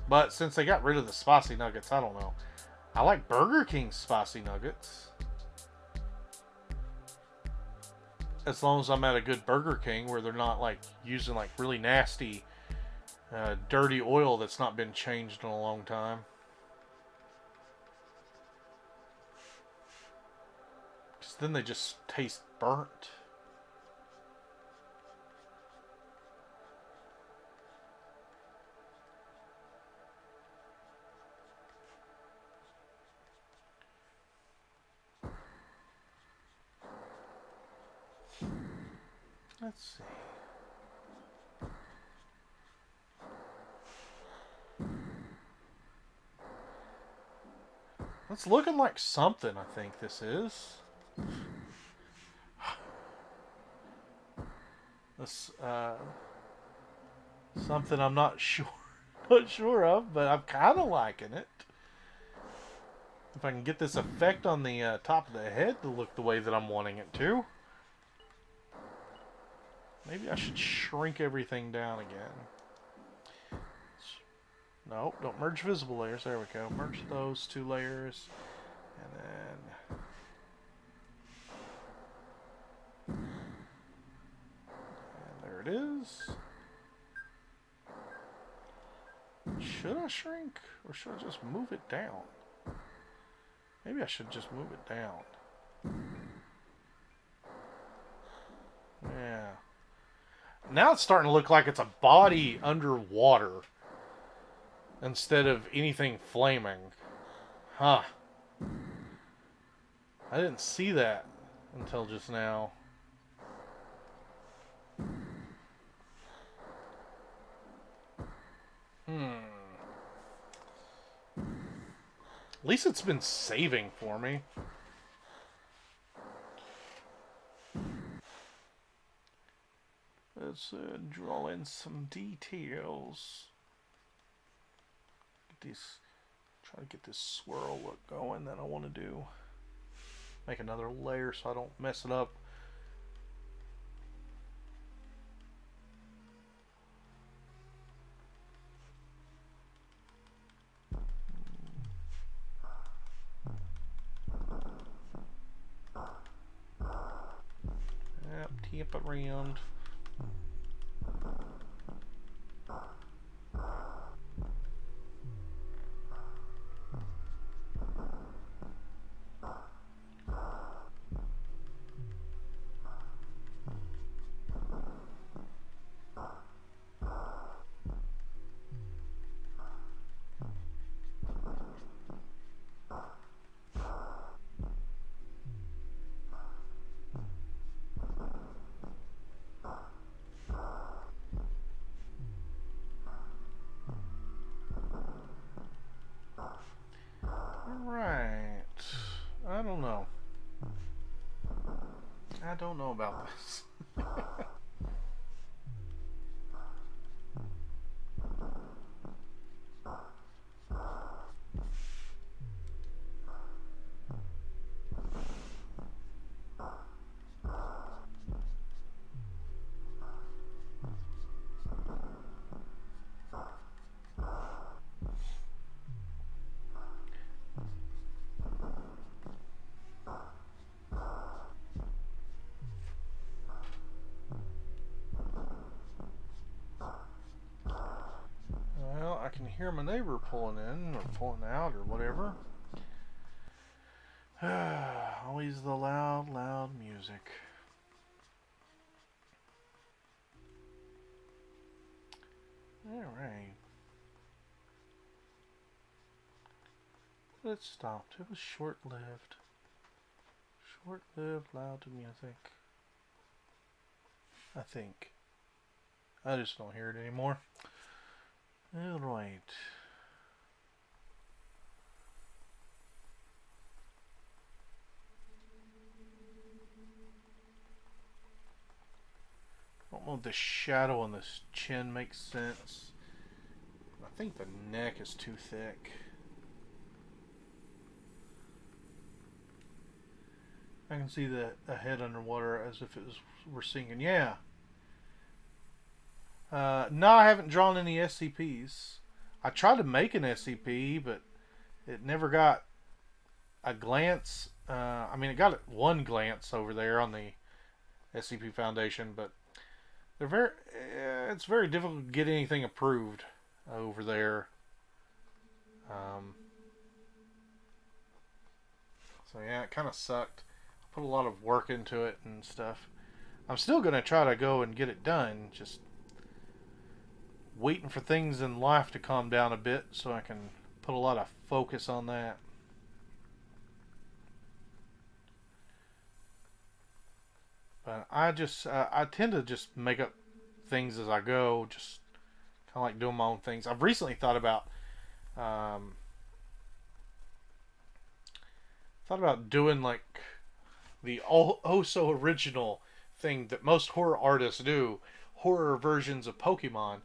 S2: But since they got rid of the spicy nuggets, I don't know. I like Burger King's spicy nuggets. As long as I'm at a good Burger King where they're not like using like really nasty dirty oil that's not been changed in a long time. Because then they just taste burnt. Let's see. It's looking like something, I think this is. This, something I'm not sure of, but I'm kind of liking it. If I can get this effect on the top of the head to look the way that I'm wanting it to. Maybe I should shrink everything down again. No, don't merge visible layers. There we go. Merge those two layers. And then... And there it is. Should I shrink? Or should I just move it down? Maybe I should just move it down. Yeah. Now it's starting to look like it's a body underwater. Instead of anything flaming. Huh. I didn't see that until just now. At least it's been saving for me. Let's draw in some details. Try to get this swirl look going that I want to do. Make another layer so I don't mess it up. Yep, tip it around. I don't know about this. Well, I can hear my neighbor pulling in or pulling out or whatever. Always the loud, loud music. Alright. But it stopped. It was short-lived. Short-lived, loud music. I think. I just don't hear it anymore. Alright. I don't know if the shadow on this chin makes sense. I think the neck is too thick. I can see the head underwater as if it was we're sinking. Yeah. No, I haven't drawn any SCPs. I tried to make an SCP, but it never got a glance. I mean, it got one glance over there on the SCP Foundation, but they're very. It's very difficult to get anything approved over there. So yeah, it kind of sucked. I put a lot of work into it and stuff. I'm still gonna try to go and get it done. Just waiting for things in life to calm down a bit so I can put a lot of focus on that. But I tend to just make up things as I go, just kind of like doing my own things. I've recently thought about doing like the oh so original thing that most horror artists do, horror versions of Pokemon.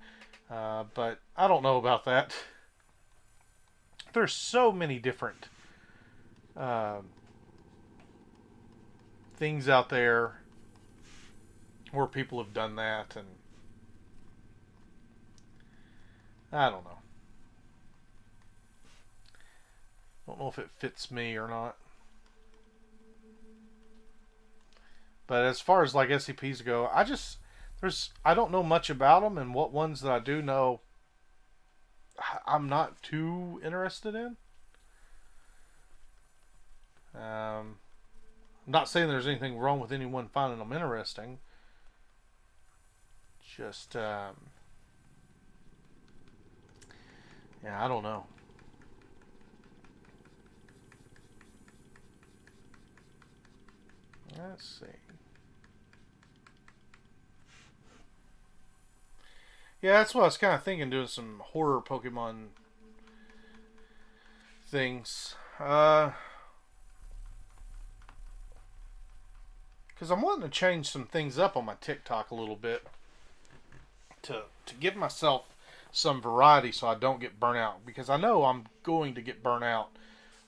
S2: But I don't know about that. There's so many different things out there where people have done that, and I don't know. Don't know if it fits me or not. But as far as like SCPs go, I don't know much about them, and what ones that I do know, I'm not too interested in. I'm not saying there's anything wrong with anyone finding them interesting. Just, yeah, I don't know. Let's see. Yeah, that's what I was kind of thinking, doing some horror Pokemon things. Because I'm wanting to change some things up on my TikTok a little bit to give myself some variety so I don't get burnt out. Because I know I'm going to get burnt out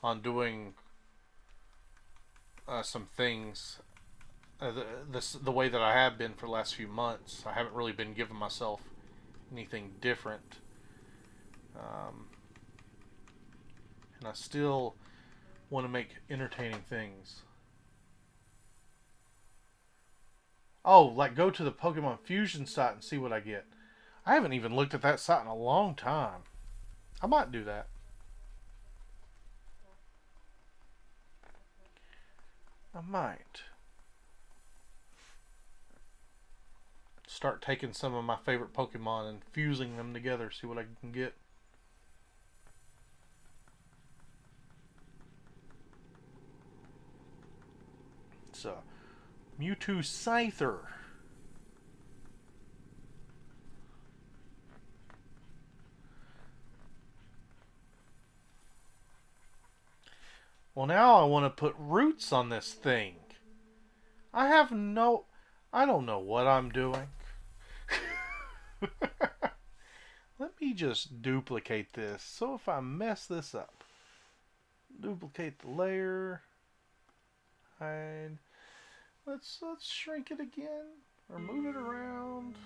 S2: on doing some things the way that I have been for the last few months. I haven't really been giving myself anything different. And I still want to make entertaining things. Oh, like go to the Pokemon Fusion site and see what I get. I haven't even looked at that site in a long time. I might do that. I might. Start taking some of my favorite Pokemon and fusing them together, see what I can get. It's a Mewtwo Scyther. Well, now I want to put roots on this thing. I don't know what I'm doing. Let me just duplicate this. So if I mess this up, duplicate the layer, hide. Let's shrink it again or move it around.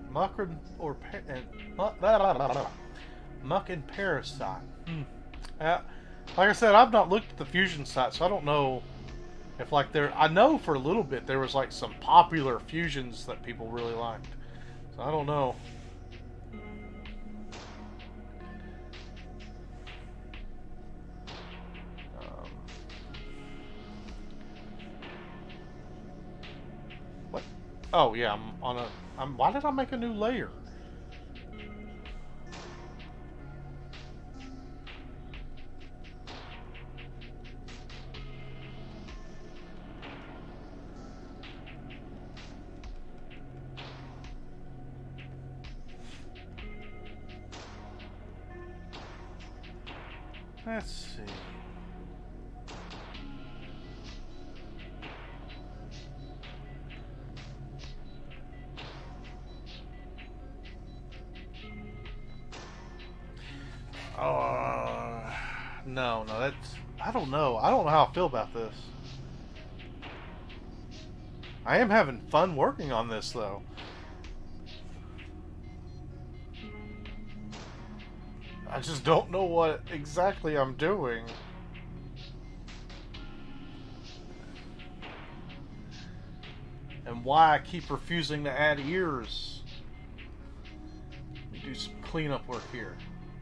S2: Muck and Parasite. Like I said, I've not looked at the fusion site, so I don't know if like there. I know for a little bit there was like some popular fusions that people really liked. So I don't know. What? Oh yeah, I'm on a. Why did I make a new layer? Let's see. No, that's. I don't know. I don't know how I feel about this. I am having fun working on this, though. I just don't know what exactly I'm doing. And why I keep refusing to add ears. Let me do some cleanup work here.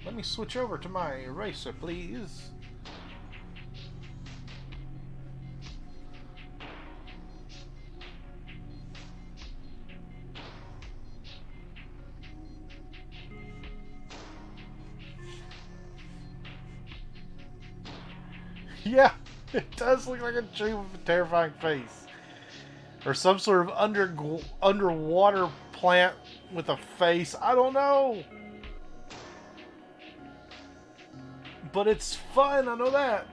S2: Let me switch over to my eraser, please. Yeah, it does look like a tree with a terrifying face. Or some sort of underwater plant with a face. I don't know. But it's fun, I know that.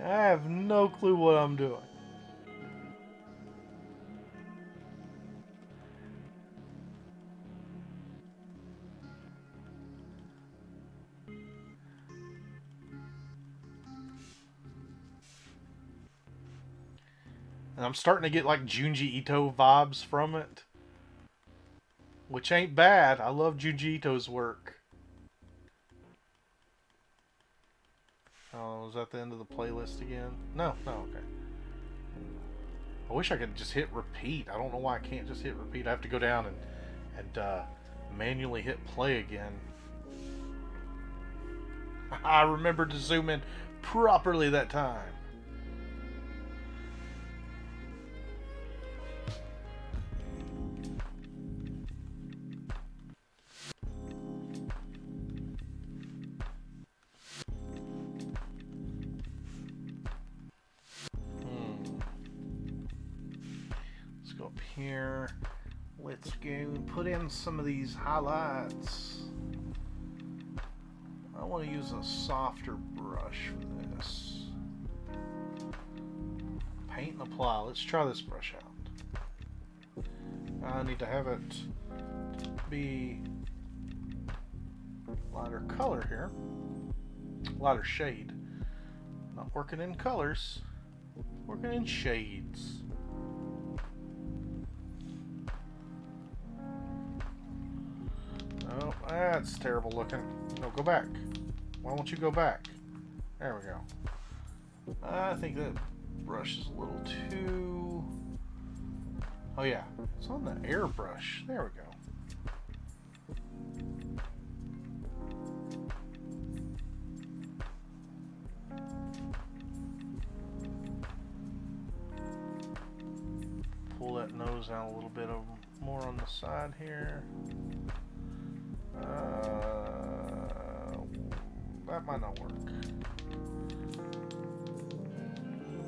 S2: I have no clue what I'm doing. And I'm starting to get like Junji Ito vibes from it. Which ain't bad. I love Junji Ito's work. Oh, was that the end of the playlist again? No, okay. I wish I could just hit repeat. I don't know why I can't just hit repeat. I have to go down and manually hit play again. I remembered to zoom in properly that time. Here, let's go and put in some of these highlights. I want to use a softer brush for this. Paint and apply. Let's try this brush out. I need to have it be lighter color here. Lighter shade. Not working in colors, working in shades. Oh, that's terrible looking. No, go back. Why won't you go back? There we go. I think that brush is a little too... Oh yeah, it's on the airbrush. There we go. Pull that nose out a little bit more on the side here. That might not work.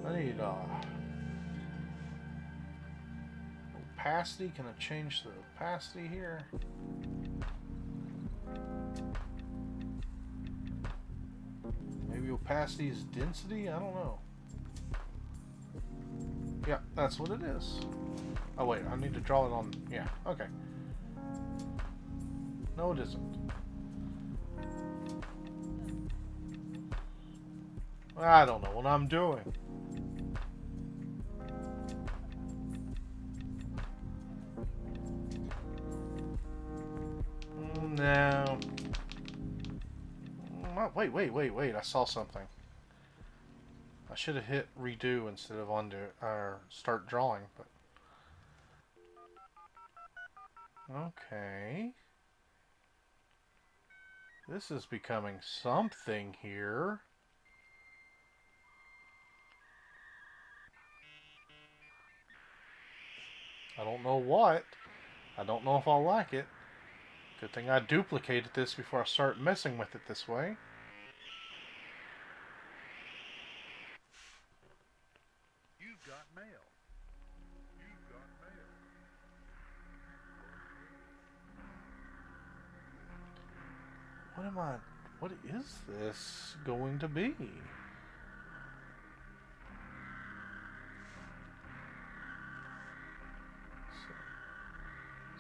S2: I need opacity. Can I change the opacity here? Maybe opacity is density? I don't know. Yeah, that's what it is. Oh wait, I need to draw it on... Yeah, okay. No, it isn't. I don't know what I'm doing. No. Wait. I saw something. I should have hit redo instead of undo or start drawing, but okay. This is becoming something here. I don't know what. I don't know if I'll like it. Good thing I duplicated this before I start messing with it this way.
S1: You've got mail. You've got mail.
S2: What is this going to be? Is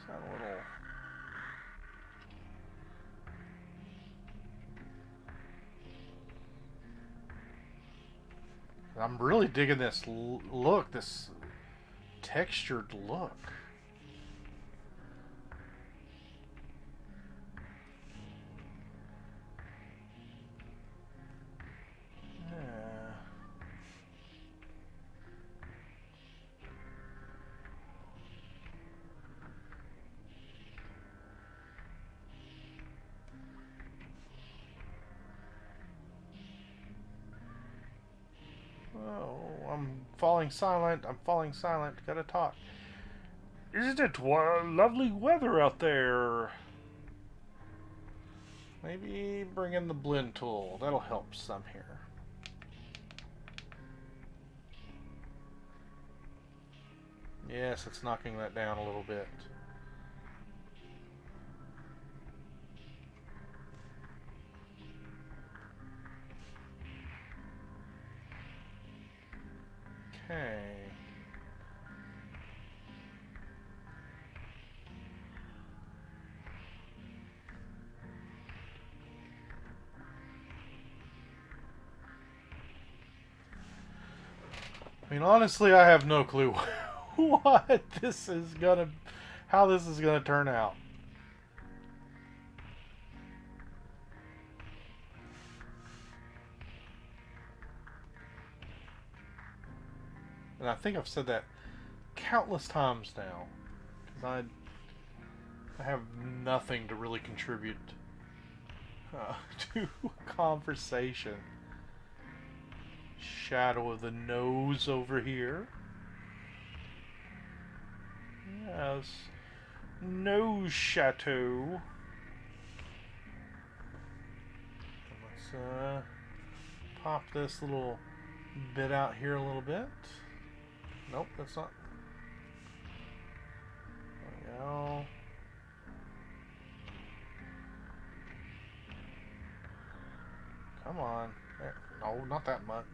S2: that a little... I'm really digging this look, this textured look. Yeah. Oh, I'm falling silent. I'm falling silent. Gotta talk. Isn't it lovely weather out there? Maybe bring in the blend tool. That'll help some here. Yes, it's knocking that down a little bit. Okay. I mean, honestly, I have no clue what this is gonna, how this is gonna turn out. And I think I've said that countless times now, because I have nothing to really contribute to a conversation. Shadow of the nose over here. Yes. Nose chateau. Let's pop this little bit out here a little bit. Nope, that's not. There we go. Come on. There. No, not that much.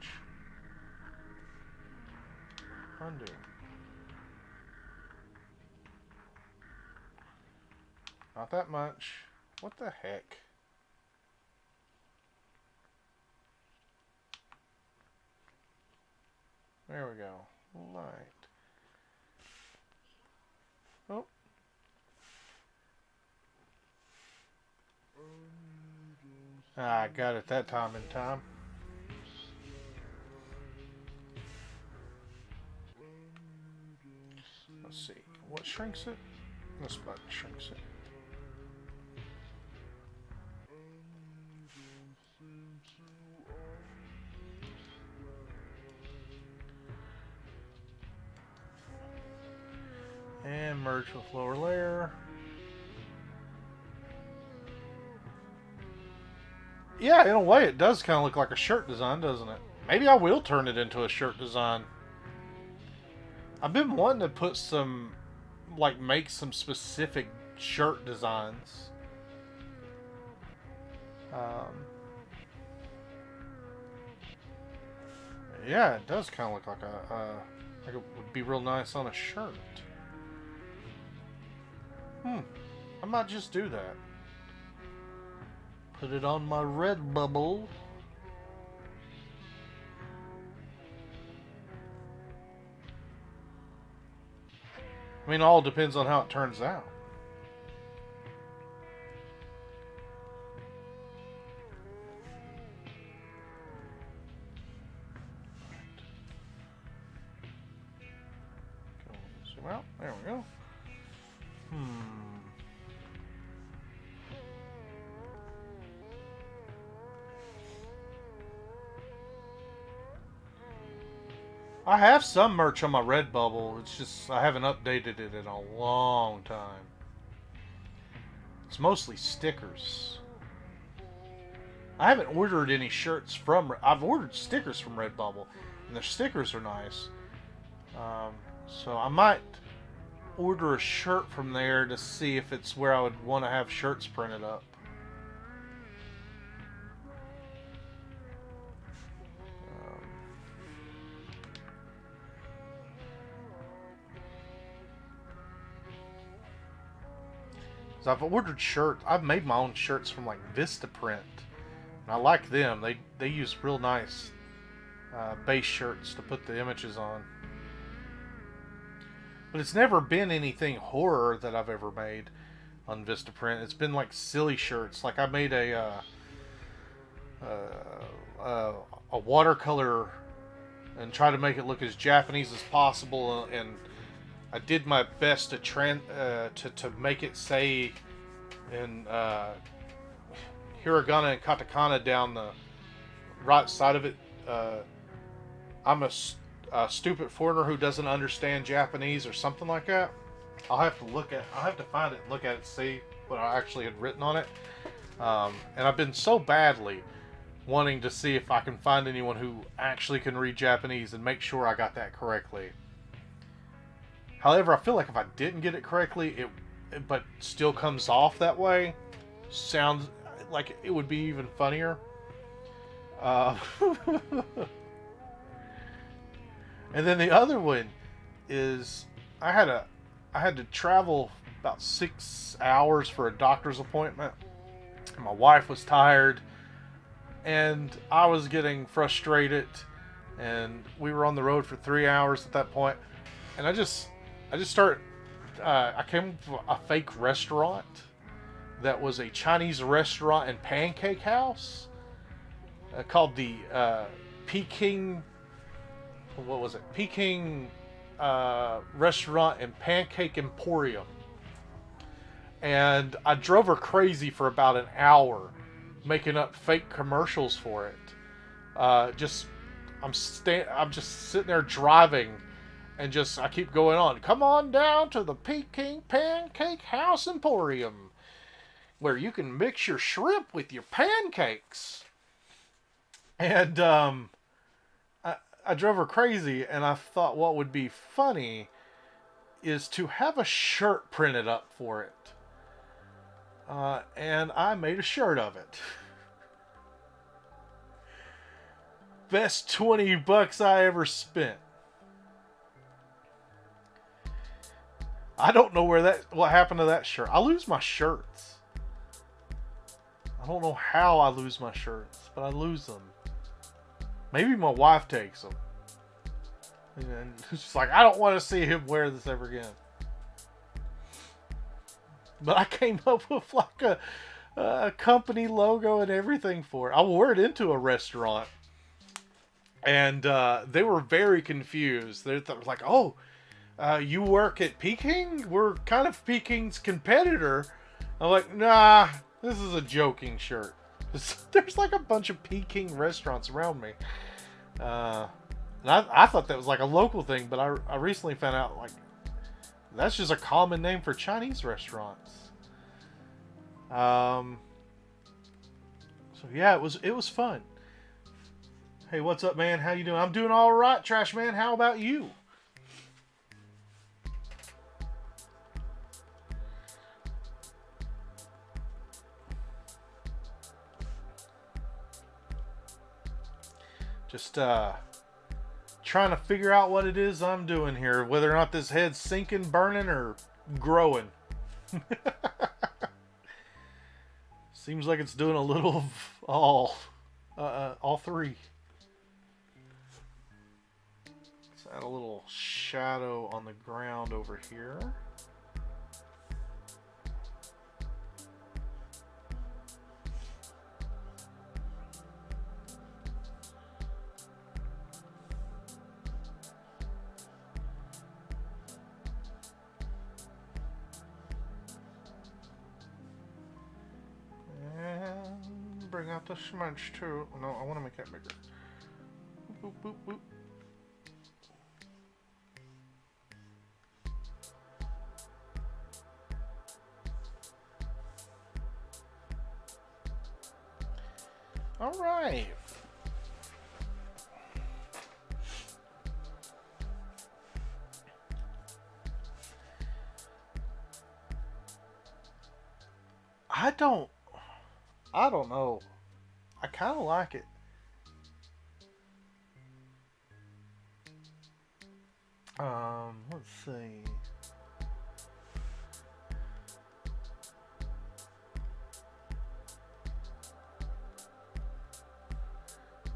S2: Undo. Not that much. What the heck? There we go. Light. Oh. Ah, I got it that time in time. Let's see. What shrinks it? This button shrinks it. And merge with lower layer. Yeah, in a way, it does kind of look like a shirt design, doesn't it? Maybe I will turn it into a shirt design. I've been wanting to put some, like, make some specific shirt designs. Um, yeah, it does kind of look like like it would be real nice on a shirt. I might just do that. Put it on my Redbubble. I mean, all depends on how it turns out. Zoom out. There we go. I have some merch on my Redbubble. It's just I haven't updated it in a long time. It's mostly stickers. I haven't ordered any shirts from... I've ordered stickers from Redbubble, and their stickers are nice. So I might order a shirt from there to see if it's where I would want to have shirts printed up. I've ordered shirts. I've made my own shirts from like Vistaprint, and I like them. They use real nice base shirts to put the images on. But it's never been anything horror that I've ever made on Vistaprint. It's been like silly shirts. Like I made a watercolor and try to make it look as Japanese as possible, and I did my best to make it say in hiragana and katakana down the right side of it. I'm a stupid foreigner who doesn't understand Japanese, or something like that. I'll have to find it, look at it, see what I actually had written on it. And I've been so badly wanting to see if I can find anyone who actually can read Japanese and make sure I got that correctly. However, I feel like if I didn't get it correctly, but still comes off that way, sounds like it would be even funnier. And then the other one is I had to travel about 6 hours for a doctor's appointment. My wife was tired, and I was getting frustrated, and we were on the road for 3 hours at that point, and I came to a fake restaurant that was a Chinese restaurant and pancake house called the Peking. What was it? Peking Restaurant and Pancake Emporium. And I drove her crazy for about an hour, making up fake commercials for it. I'm just sitting there driving. And I keep going on. Come on down to the Peking Pancake House Emporium, where you can mix your shrimp with your pancakes. And I drove her crazy, and I thought what would be funny is to have a shirt printed up for it. And I made a shirt of it. Best $20 I ever spent. I don't know what happened to that shirt. I lose my shirts. I don't know how I lose my shirts, but I lose them. Maybe my wife takes them. And she's like, I don't want to see him wear this ever again. But I came up with like a company logo and everything for it. I wore it into a restaurant. And they were very confused. They were like, oh, you work at Peking? We're kind of Peking's competitor. I'm like, nah, this is a joking shirt. There's like a bunch of Peking restaurants around me. And I thought that was like a local thing, but I recently found out like that's just a common name for Chinese restaurants. So yeah, it was fun. Hey, what's up, man? How you doing? I'm doing all right, Trash Man. How about you? Just trying to figure out what it is I'm doing here, whether or not this head's sinking, burning, or growing. Seems like it's doing a little of all three. Let's add a little shadow on the ground over here. Bring out the smudge too. No, I want to make that bigger. Boop, boop, boop. All right. I don't know. I kind of like it. Let's see.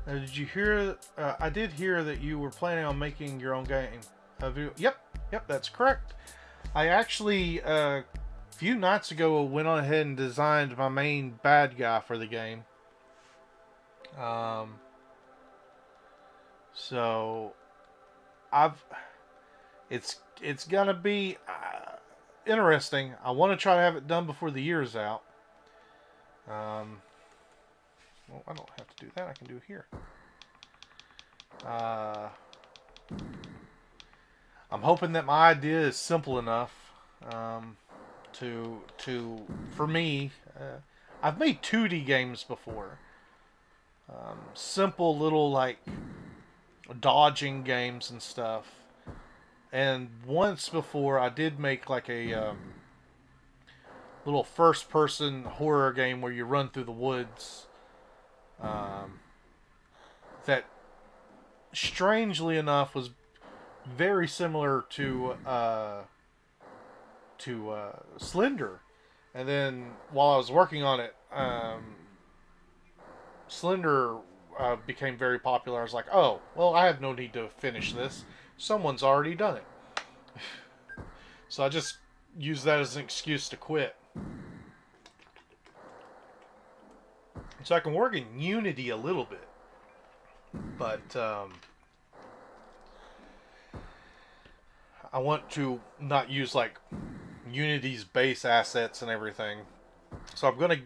S2: Did you hear? I did hear that you were planning on making your own game. Yep, that's correct. I actually, a few nights ago, went on ahead and designed my main bad guy for the game. So it's gonna be interesting. I want to try to have it done before the year's out. Well, I don't have to do that. I can do it here. I'm hoping that my idea is simple enough for me. I've made 2D games before. Simple little like dodging games and stuff. And once before I did make like a little first-person horror game where you run through the woods. That strangely enough was very similar to Slender. And then while I was working on it, Slender became very popular. I was like, oh, well, I have no need to finish this. Someone's already done it. So I just used that as an excuse to quit. So I can work in Unity a little bit. But I want to not use like Unity's base assets and everything. So I'm going to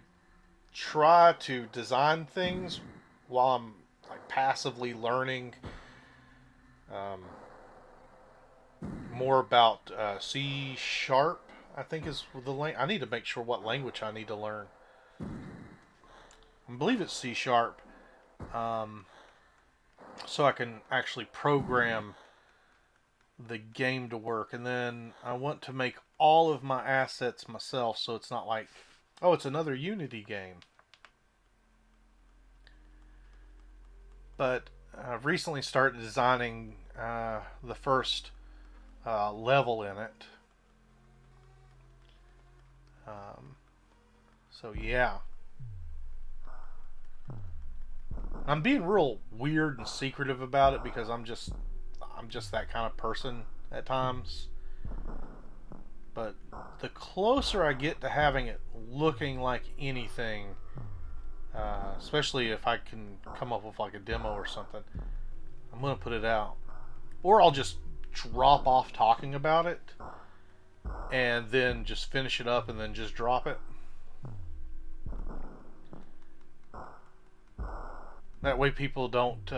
S2: try to design things while I'm like passively learning more about C#. I think is the I need to make sure what language I need to learn. I believe it's C#. So I can actually program the game to work. And then I want to make all of my assets myself, so it's not like, oh, it's another Unity game. But I've recently started designing the first level in it. So yeah. I'm being real weird and secretive about it because I'm just that kind of person at times. But the closer I get to having it looking like anything, especially if I can come up with like a demo or something, I'm gonna put it out. Or I'll just drop off talking about it and then just finish it up and then just drop it. That way people don't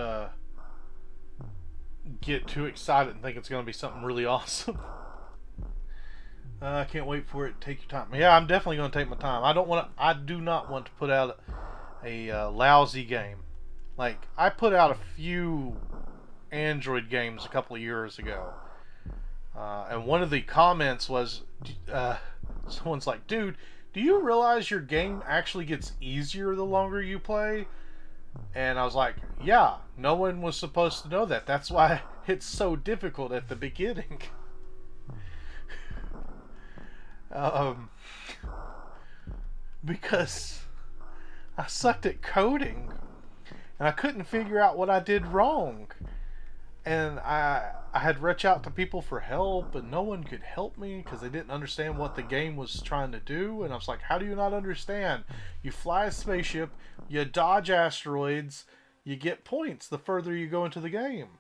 S2: get too excited and think it's going to be something really awesome. I can't wait for it to take your time. Yeah, I'm definitely going to take my time. I do not want to put out a lousy game. Like, I put out a few Android games a couple of years ago, and one of the comments was, someone's like, "Dude, do you realize your game actually gets easier the longer you play?" And I was like, "Yeah, no one was supposed to know that. That's why it's so difficult at the beginning." um, because I sucked at coding, and I couldn't figure out what I did wrong. And I had reached out to people for help, and no one could help me because they didn't understand what the game was trying to do. And I was like, "How do you not understand? You fly a spaceship, you dodge asteroids, you get points the further you go into the game."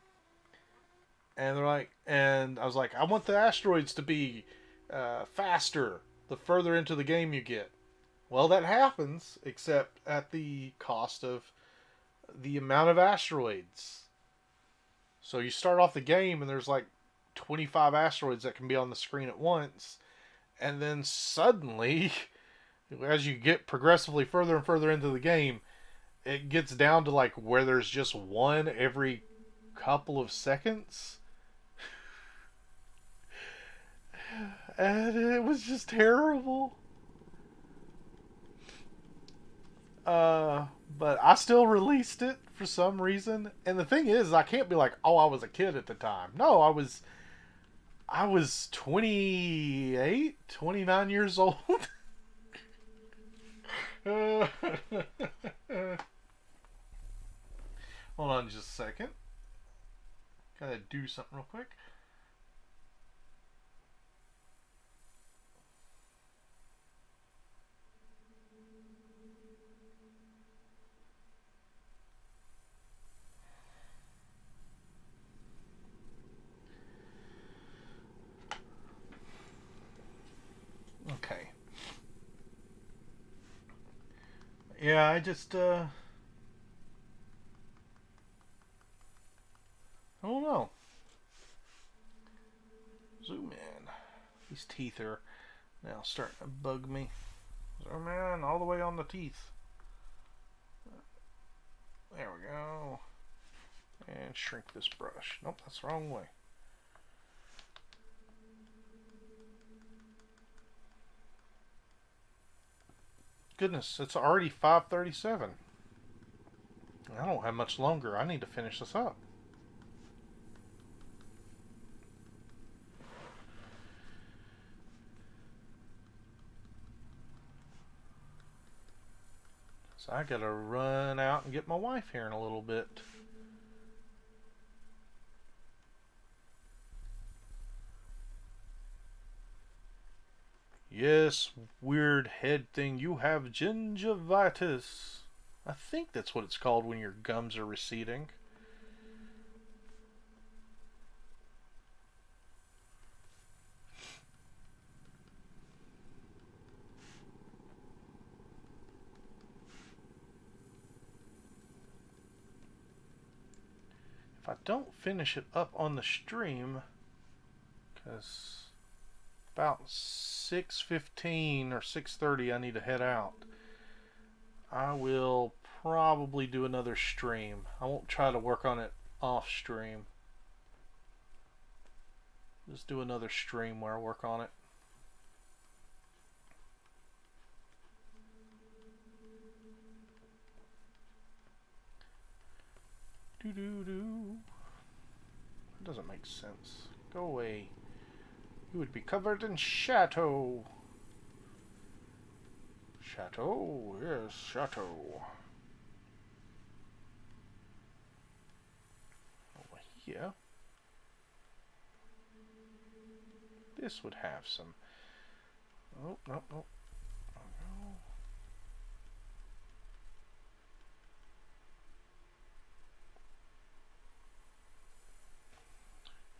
S2: And they're like, and I was like, "I want the asteroids to be faster the further into the game you get." Well, that happens, except at the cost of the amount of asteroids. So you start off the game and there's like 25 asteroids that can be on the screen at once. And then suddenly, as you get progressively further and further into the game, it gets down to like where there's just one every couple of seconds. And it was just terrible. But I still released it for some reason. And the thing is, I can't be like, "Oh, I was a kid at the time." No, I was 28, 29 years old. Hold on just a second. Gotta do something real quick. Okay. Yeah, I don't know. Zoom in. These teeth are now starting to bug me. Zoom in all the way on the teeth. There we go. And shrink this brush. Nope, that's the wrong way. Goodness, it's already 5:37. I don't have much longer. I need to finish this up. So I gotta run out and get my wife here in a little bit. Yes, weird head thing. You have gingivitis. I think that's what it's called when your gums are receding. If I don't finish it up on the stream, because about 6:15 or 6:30 I need to head out, I will probably do another stream. I won't try to work on it off stream. Just do another stream where I work on it. Doo-doo-doo. That doesn't make sense. Go away. You would be covered in chateau. Chateau? Yes, chateau. Over here. This would have some... Oh, no, no.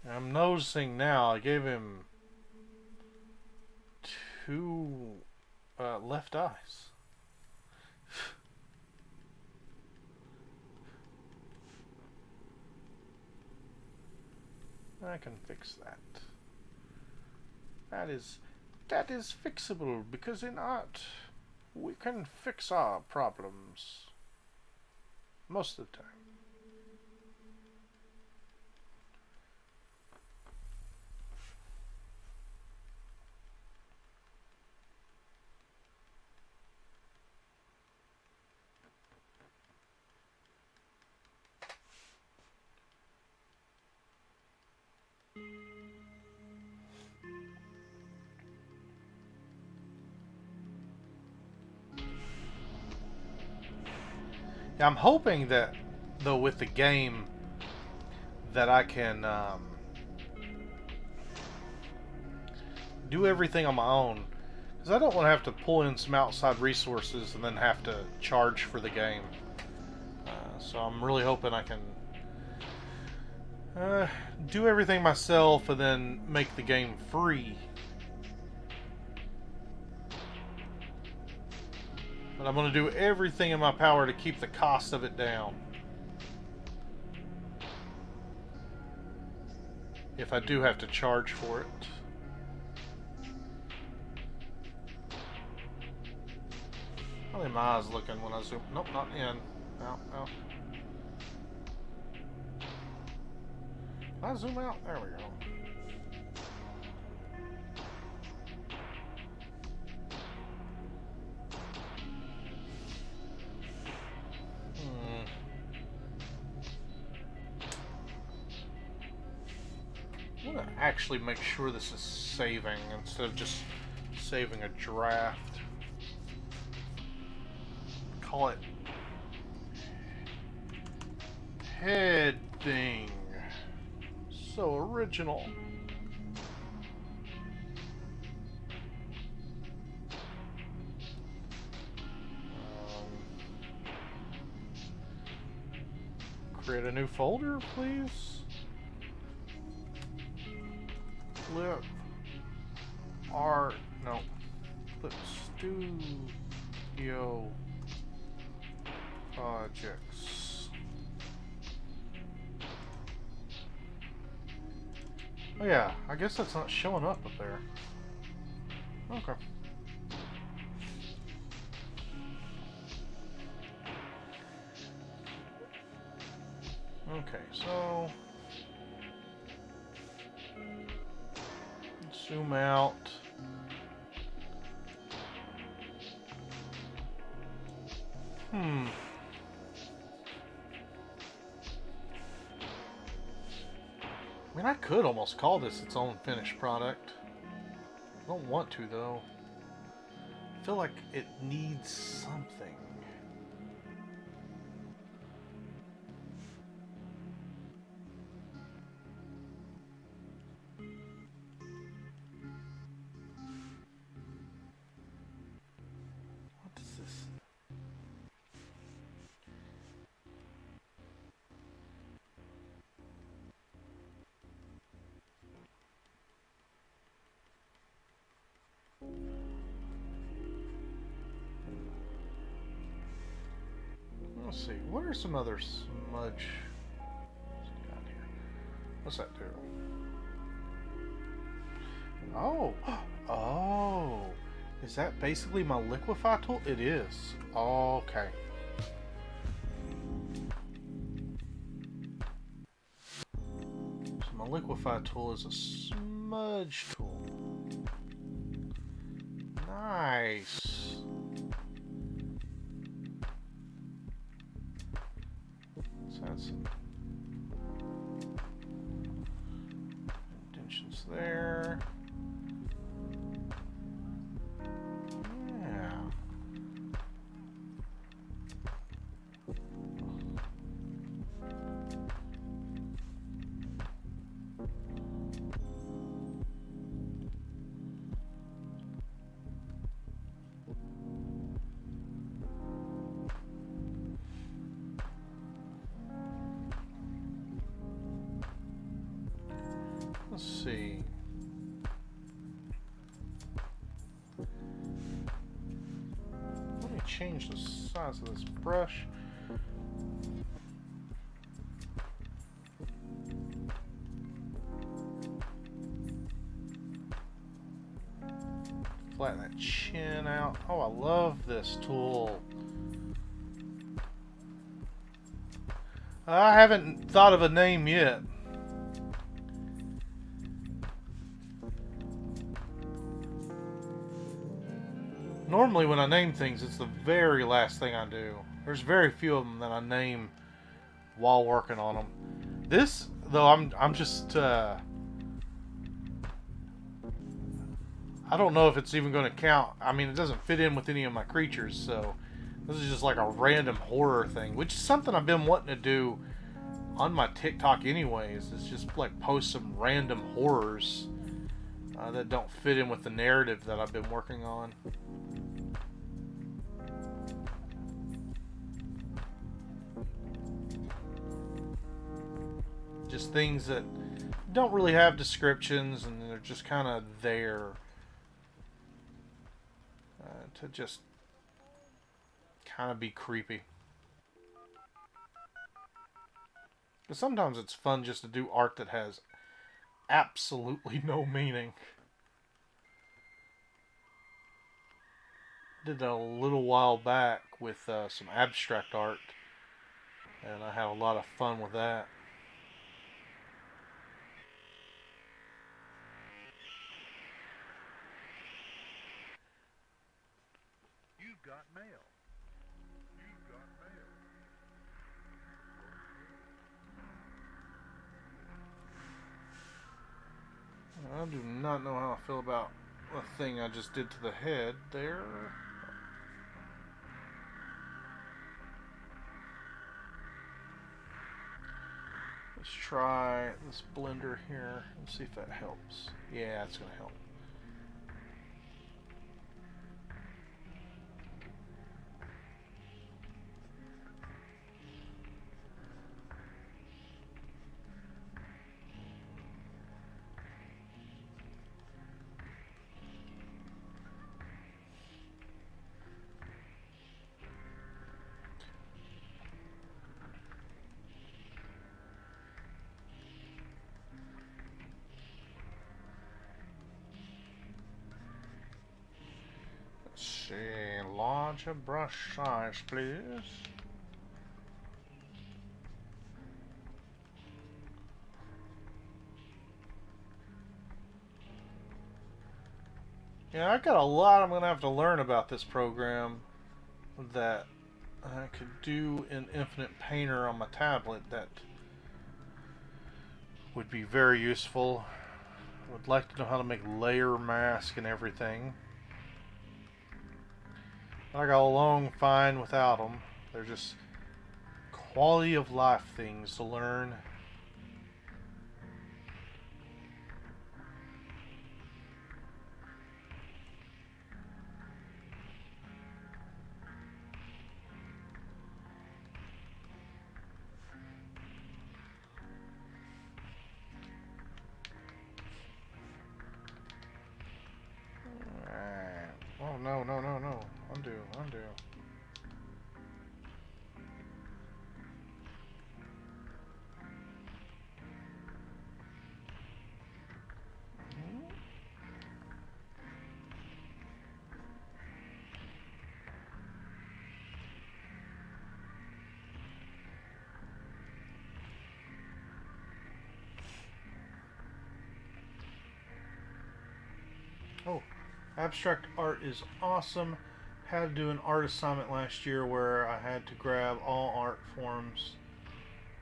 S2: I'm noticing now I gave him two left eyes. I can fix that. That is fixable, because in art we can fix our problems. most of the time. Yeah, I'm hoping that, though, with the game, that I can do everything on my own. Because I don't want to have to pull in some outside resources and then have to charge for the game. So I'm really hoping I can do everything myself and then make the game free. But I'm going to do everything in my power to keep the cost of it down. If I do have to charge for it. How are my eyes looking when I zoom? Nope, not in. Out, out. I zoom out? There we go. I'm gonna actually make sure this is saving instead of just saving a draft. Call it heading. So original. Create a new folder, please. Flip art. No. Flip Studio projects. Oh yeah, I guess that's not showing up there. Okay. Okay, so zoom out. I mean, I could almost call this its own finished product. I don't want to, though. I feel like it needs something. What is this? Let's see. What are some other smudge? What's that do? Oh, oh, is that basically my liquefy tool? It is. Okay. So my liquefy tool is a smudge tool. Nice. Let's add some indentions there. Yeah. Let's see. Let me change the size of this brush. Flatten that chin out. Oh, I love this tool. I haven't thought of a name yet. Normally when I name things, it's the very last thing I do. There's very few of them that I name while working on them. This, though, I'm just I don't know if it's even going to count. I mean, it doesn't fit in with any of my creatures, so this is just like a random horror thing, which is something I've been wanting to do on my TikTok anyways. It's just like post some random horrors that don't fit in with the narrative that I've been working on. Just things that don't really have descriptions and they're just kind of there to just kind of be creepy. But sometimes it's fun just to do art that has absolutely no meaning. Did that a little while back with some abstract art, and I have a lot of fun with that.
S1: You've got mail. You've got mail.
S2: I do not know how I feel about the thing I just did to the head there. Let's try this blender here and see if that helps. Yeah, it's going to help. Let's see, larger brush size, please. Yeah, I got a lot I'm going to have to learn about this program that I could do in Infinite Painter on my tablet that would be very useful. I would like to know how to make layer mask and everything. I got along fine without them. They're just quality of life things to learn. Oh, no, no, no, no. Undo, undo. Oh, abstract art is awesome. Had to do an art assignment last year where I had to grab all art forms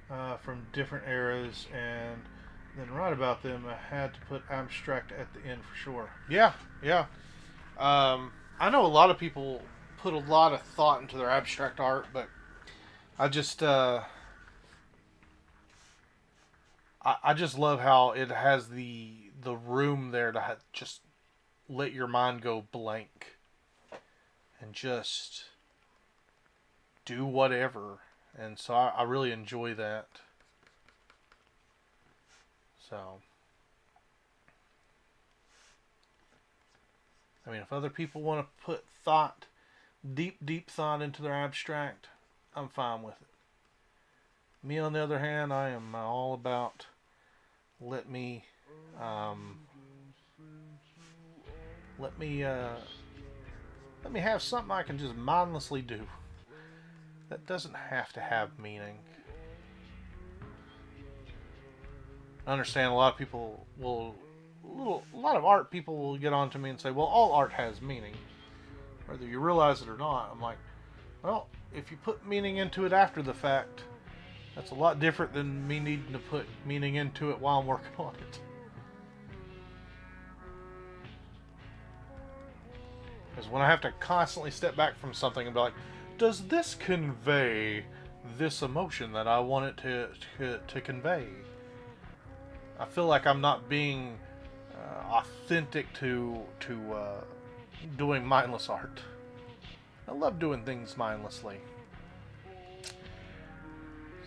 S2: from different eras and then write about them. I had to put abstract at the end for sure. Yeah, yeah. I know a lot of people put a lot of thought into their abstract art, but I just I just love how it has the room there to just let your mind go blank and just do whatever. And so I really enjoy that. So, I mean, if other people want to put thought, deep thought into their abstract, I'm fine with it. Me, on the other hand, I am all about let me let me have something I can just mindlessly do that doesn't have to have meaning. I understand a lot of people will, a lot of art people will get on to me and say, well, all art has meaning, whether you realize it or not. I'm like, well, if you put meaning into it after the fact, that's a lot different than me needing to put meaning into it while I'm working on it. Because when I have to constantly step back from something and be like, does this convey this emotion that I want it to convey? I feel like I'm not being authentic to doing mindless art. I love doing things mindlessly.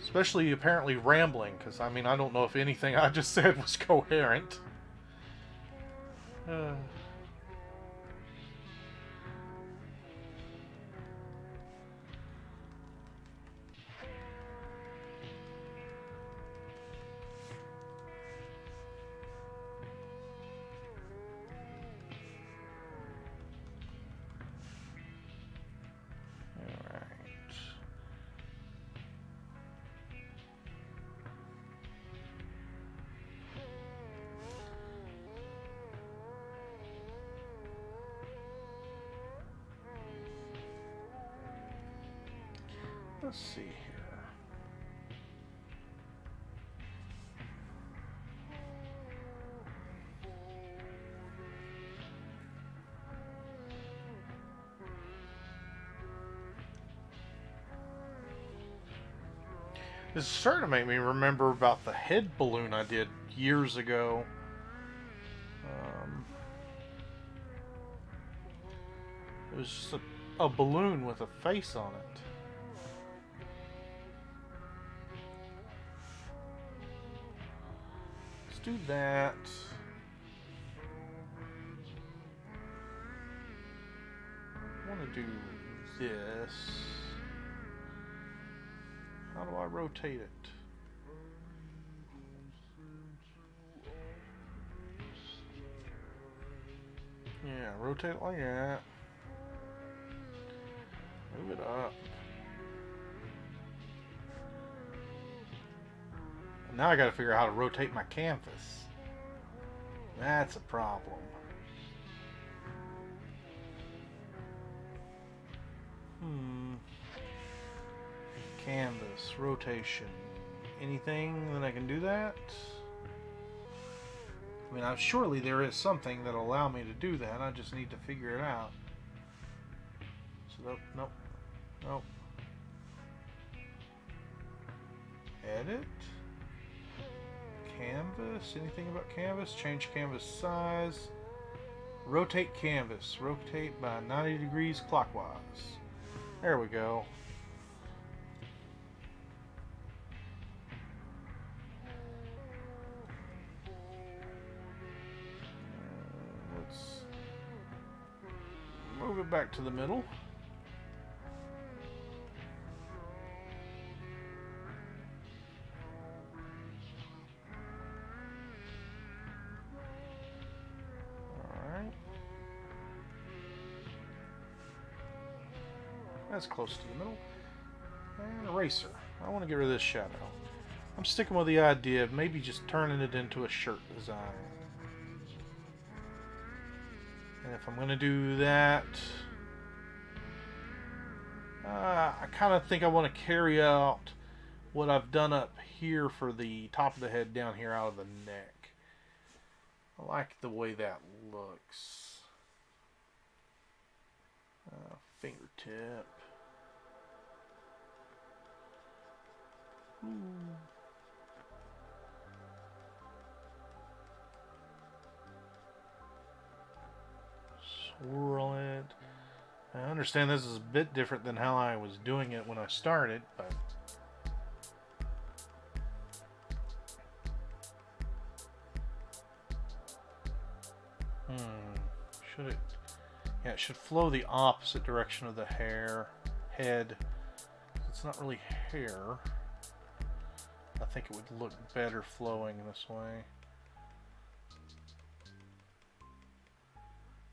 S2: Especially apparently rambling, because I mean, I don't know if anything I just said was coherent. Let's see here. This is starting to make me remember about the head balloon I did years ago. It was just a balloon with a face on it. Let's do that. I want to do this. How do I rotate it? Yeah, rotate it like that. Move it up. And now I gotta figure out how to rotate my canvas. That's a problem. Canvas, rotation. Anything that I can do that? I mean, surely there is something that'll allow me to do that. I just need to figure it out. So, nope. Nope. Edit. Canvas. Anything about canvas? Change canvas size. Rotate canvas. Rotate by 90 degrees clockwise. There we go. Let's move it back to the middle. That's close to the middle. And eraser. I want to get rid of this shadow. I'm sticking with the idea of maybe just turning it into a shirt design. And if I'm going to do that, I kind of think I want to carry out what I've done up here for the top of the head down here out of the neck. I like the way that looks. Fingertip. Swirl it. I understand this is a bit different than how I was doing it when I started, but should it? Yeah, it should flow the opposite direction of the head. It's not really hair. I think it would look better flowing this way.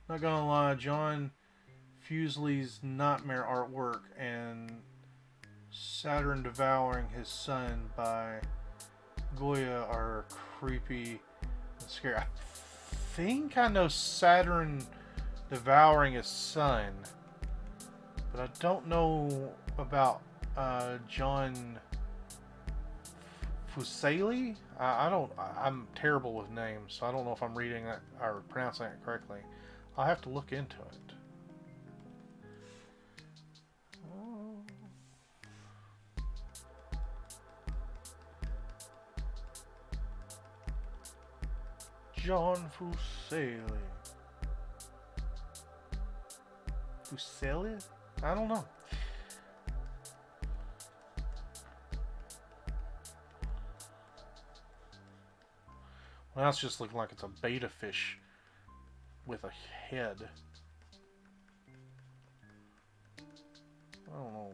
S2: Not gonna lie, John Fuseli's Nightmare artwork and Saturn devouring his son by Goya are creepy and scary. I think I know Saturn devouring his son, but I don't know about John Fuseli. I don't. I'm terrible with names, so I don't know if I'm reading that or pronouncing it correctly. I'll have to look into it. John Fuseli. Fuseli? I don't know. Well, that's just looking like it's a betta fish with a head. I don't know.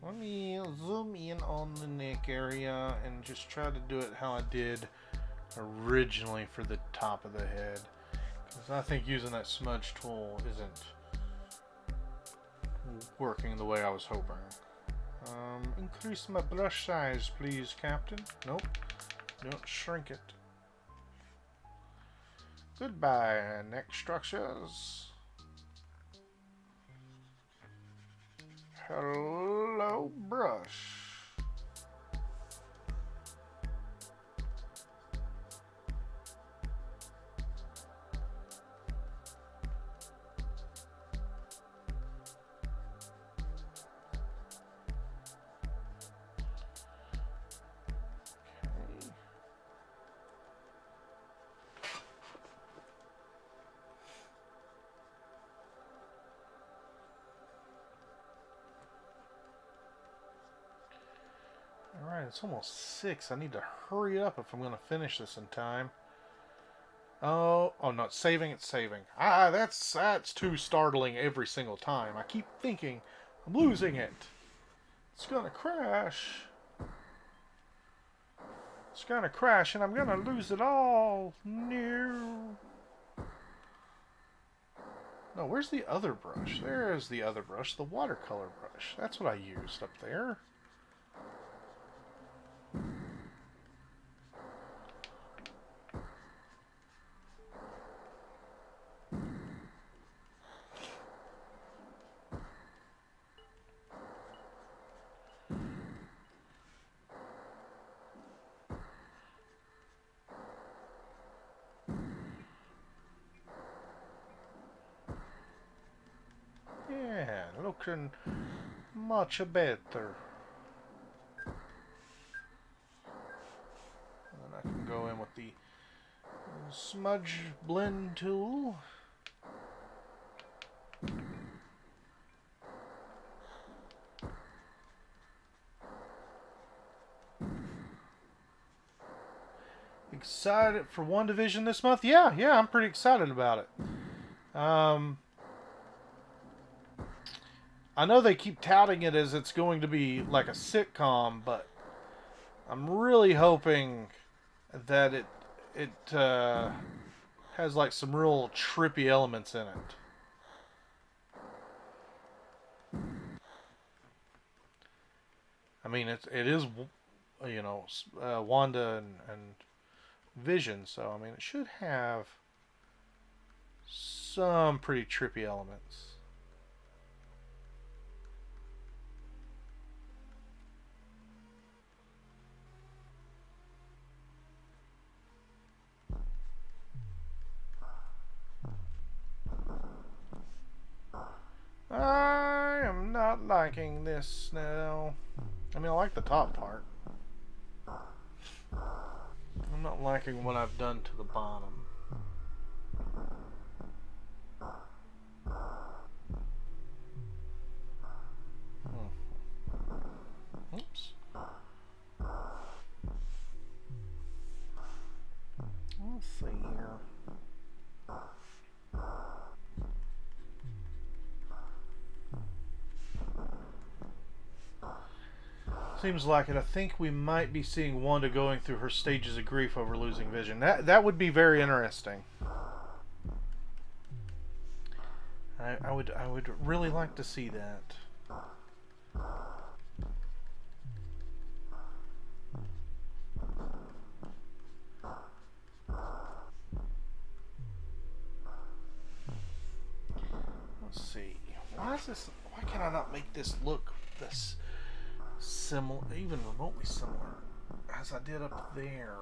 S2: Let me zoom in on the neck area and just try to do it how I did originally for the top of the head. Because I think using that smudge tool isn't working the way I was hoping. Increase my brush size, please, Captain. Nope. Don't shrink it. Goodbye, neck structures. Hello, brush. Alright, it's almost 6. I need to hurry up if I'm going to finish this in time. Oh, not saving, it's saving. That's too startling every single time. I keep thinking I'm losing it. It's going to crash. It's going to crash and I'm going to lose it all. No. No, where's the other brush? There's the other brush, the watercolor brush. That's what I used up there. Yeah, looking much better. And I can go in with the smudge blend tool. Excited for WandaVision this month? Yeah, I'm pretty excited about it. I know they keep touting it as it's going to be like a sitcom, but I'm really hoping that it has like some real trippy elements in it. I mean, it is, you know, Wanda and Vision, so I mean, it should have some pretty trippy elements. I am not liking this now. I mean, I like the top part. I'm not liking what I've done to the bottom. Oops. Let's see here. Seems like it. I think we might be seeing Wanda going through her stages of grief over losing Vision. That would be very interesting. I would really like to see that. Let's see. Why is this? Why can I not make this look this similar, even remotely similar, as I did up there?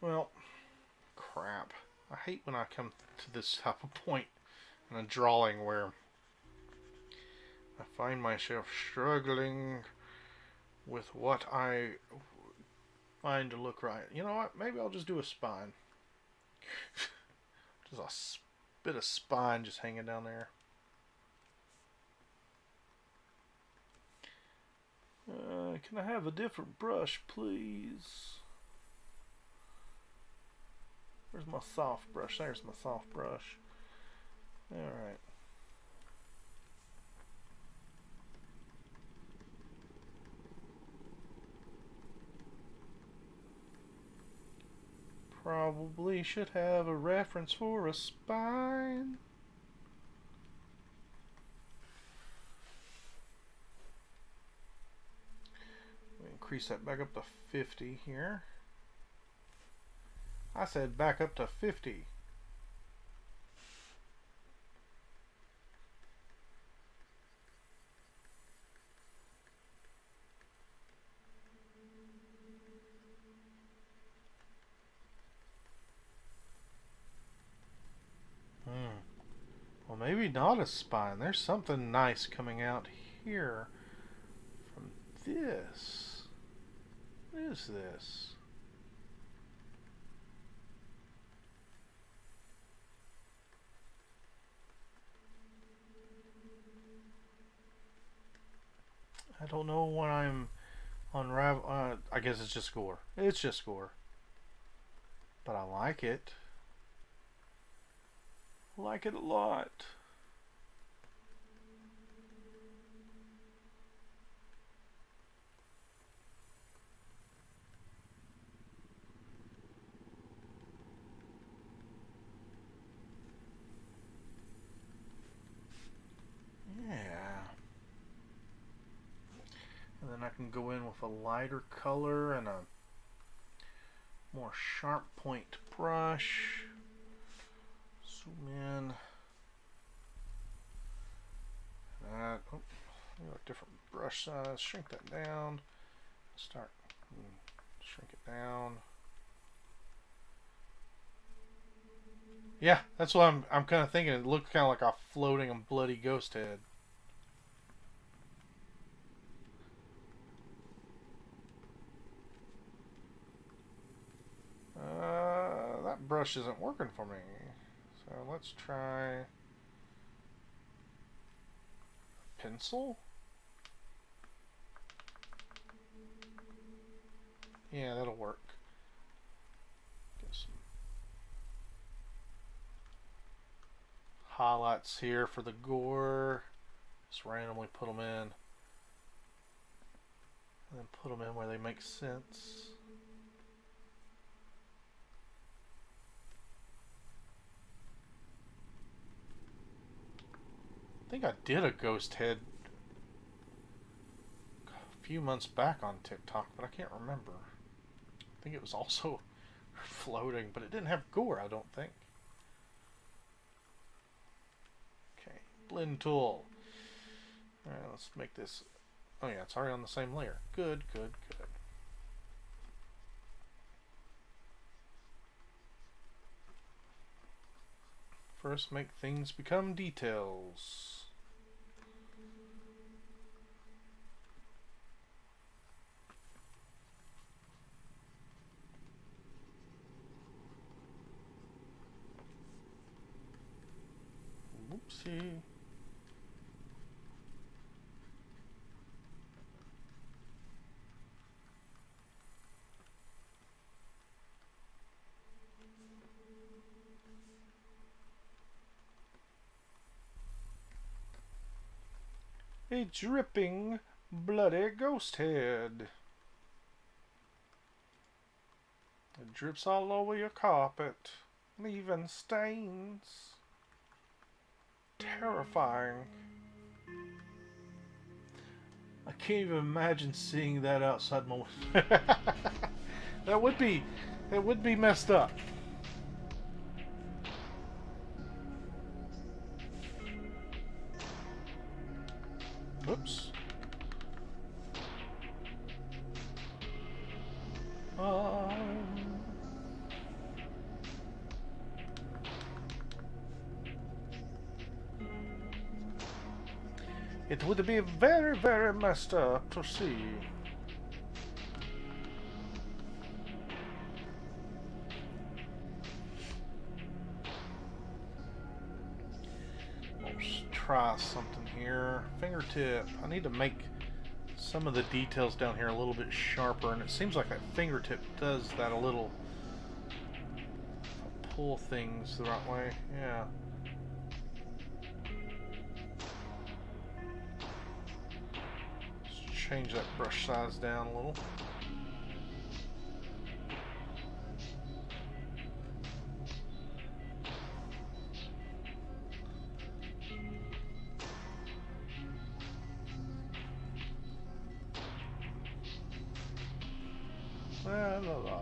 S2: Well, crap. I hate when I come to this type of point in a drawing where I find myself struggling with what I find to look right. You know what? Maybe I'll just do a spine. Just a bit of spine just hanging down there. Can I have a different brush, please? Where's my soft brush? There's my soft brush. Alright. Probably should have a reference for a spine. Increase that back up to 50 here. I said back up to 50. Well, maybe not a spine. There's something nice coming out here from this. What is this? I don't know what I'm unravel. I guess it's just gore. It's just gore. But I like it. I like it a lot. And then I can go in with a lighter color and a more sharp point brush. Zoom in. Oh, a different brush size. Shrink that down. Start. Shrink it down. Yeah, that's what I'm kind of thinking. It looked kind of like a floating and bloody ghost head. That brush isn't working for me. So let's try pencil. Yeah, that'll work. Get some highlights here for the gore. Just randomly put them in. And then put them in where they make sense. I think I did a ghost head a few months back on TikTok, but I can't remember. I think it was also floating, but it didn't have gore, I don't think. Okay, blend tool. Alright, let's make this. Oh yeah, it's already on the same layer. Good, good, good. First, make things become details. see. A dripping, bloody ghost head. It drips all over your carpet, leaving stains. Terrifying. I can't even imagine seeing that outside my window. That would be messed up. Oops. It would be very, very messed up to see. Let's try something here. Fingertip. I need to make some of the details down here a little bit sharper, and it seems like that fingertip does that a little. Pull things the right way. Yeah. Let's change that brush size down a little. La, la, la.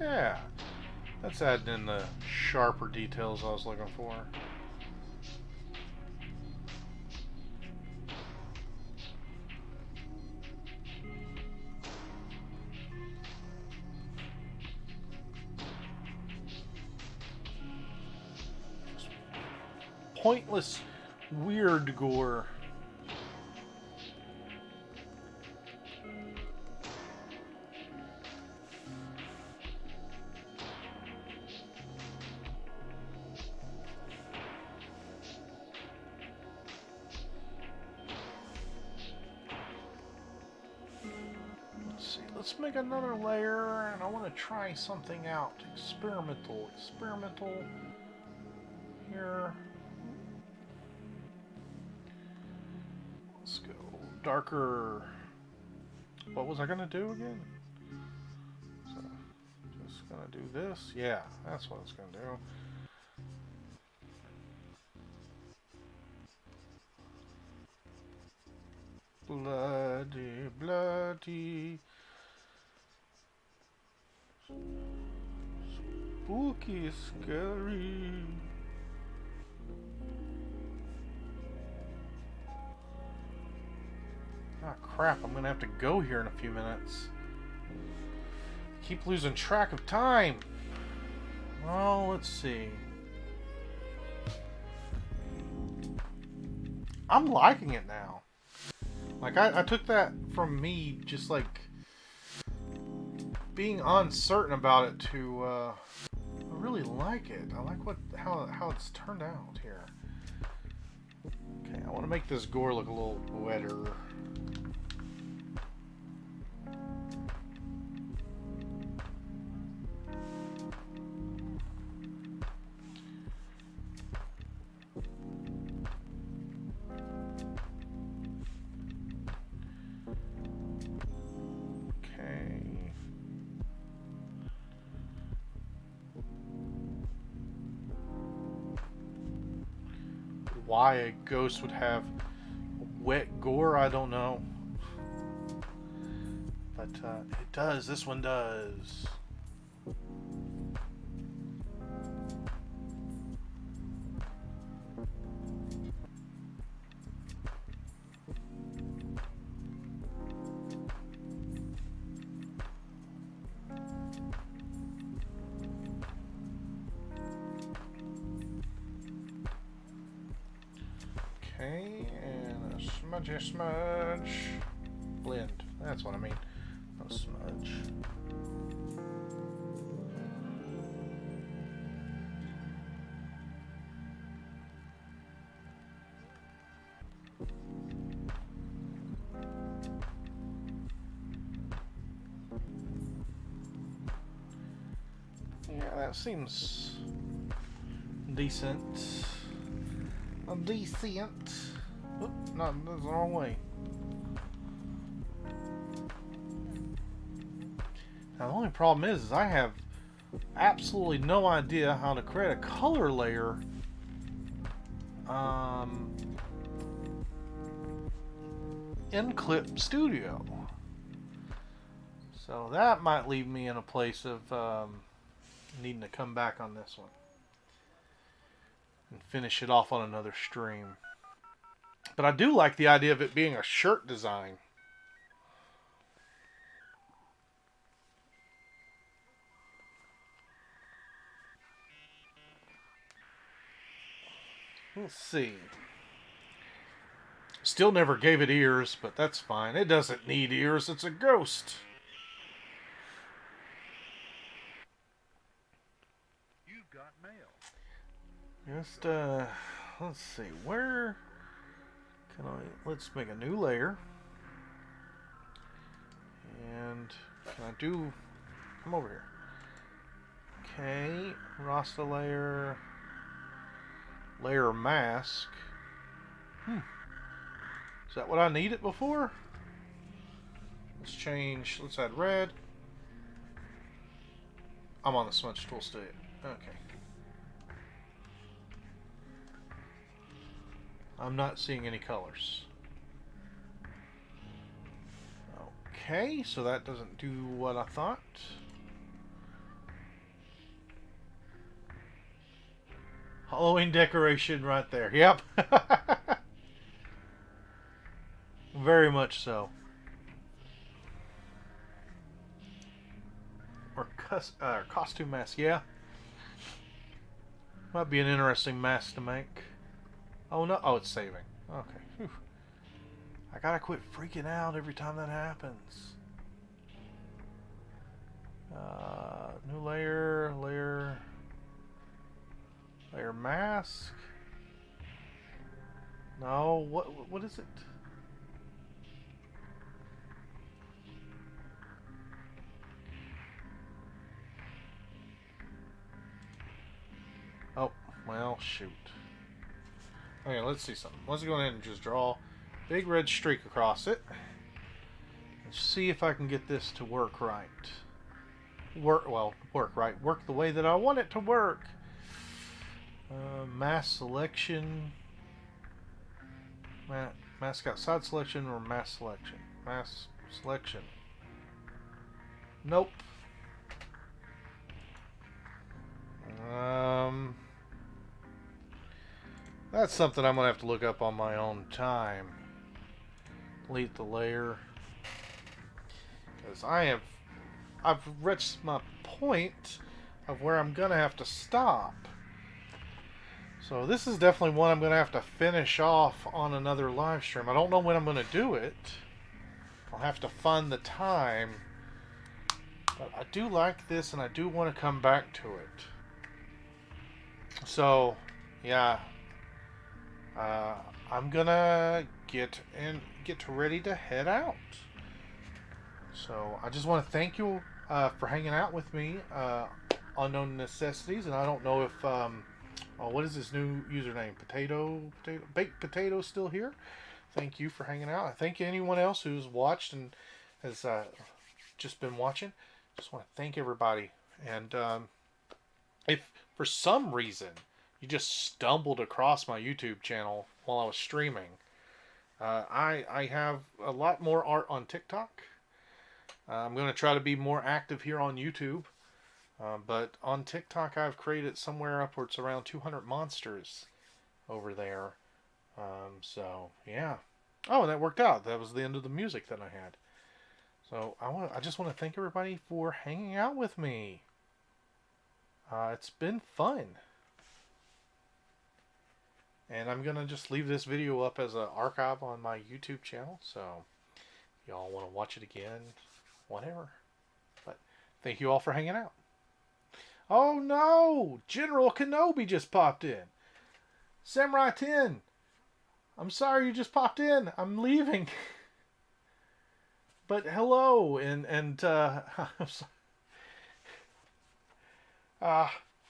S2: Yeah, that's adding in the sharper details I was looking for. Pointless, weird gore. Let's make another layer, and I want to try something out. Experimental here. Let's go darker. What was I gonna do again? So, just gonna do this. Yeah, that's what I was gonna do. Bloody, bloody. Spooky, scary. Ah, crap, I'm gonna have to go here in a few minutes. Keep losing track of time. Well, let's see. I'm liking it now. Like, I took that from me just like being uncertain about it to I really like it. I like how it's turned out here. Okay, I want to make this gore look a little wetter. Why a ghost would have wet gore, I don't know. But it does. This one does. Smudgy smudge. Blend. That's what I mean. No smudge. Yeah, that seems decent. Decent. Oop, no, that's the wrong way. Now the only problem is I have absolutely no idea how to create a color layer in Clip Studio. So that might leave me in a place of needing to come back on this one and finish it off on another stream. But I do like the idea of it being a shirt design. Let's see. Still never gave it ears, but that's fine. It doesn't need ears. It's a ghost.
S1: You've got mail.
S2: Just, let's see. Where can I... Let's make a new layer. And can I do... Come over here. Okay. Rasta layer. Layer mask. Is that what I needed before? Let's change. Let's add red. I'm on the smudge tool still. Okay. I'm not seeing any colors. Okay, so that doesn't do what I thought. Halloween decoration right there. Yep. Very much so. Or costume mask, yeah. Might be an interesting mask to make. Oh no, oh, it's saving. Okay. Whew. I gotta quit freaking out every time that happens. New layer, layer mask. No, what is it? Oh, well, shoot. Okay, let's see something. Let's go ahead and just draw a big red streak across it. Let's see if I can get this to work right. Work right. Work the way that I want it to work. Mass selection. Mask outside selection or mass selection? Mass selection. Nope. That's something I'm going to have to look up on my own time. Delete the layer. Because I've reached my point of where I'm going to have to stop. So this is definitely one I'm going to have to finish off on another live stream. I don't know when I'm going to do it. I'll have to find the time. But I do like this and I do want to come back to it. So, yeah. I'm gonna get ready to head out. So I just want to thank you for hanging out with me, Unknown Necessities, and I don't know if what is this new username? Baked Potato still here. Thank you for hanging out. I thank anyone else who's watched and has just been watching. Just want to thank everybody. And if for some reason you just stumbled across my YouTube channel while I was streaming, I have a lot more art on TikTok. I'm going to try to be more active here on YouTube. But on TikTok, I've created somewhere upwards around 200 monsters over there. So, yeah. Oh, and that worked out. That was the end of the music that I had. So, I just want to thank everybody for hanging out with me. It's been fun. And I'm going to just leave this video up as an archive on my YouTube channel. So if y'all want to watch it again, whatever. But thank you all for hanging out. Oh no! General Kenobi just popped in. Samurai 10. I'm sorry you just popped in. I'm leaving. But hello, and I'm sorry.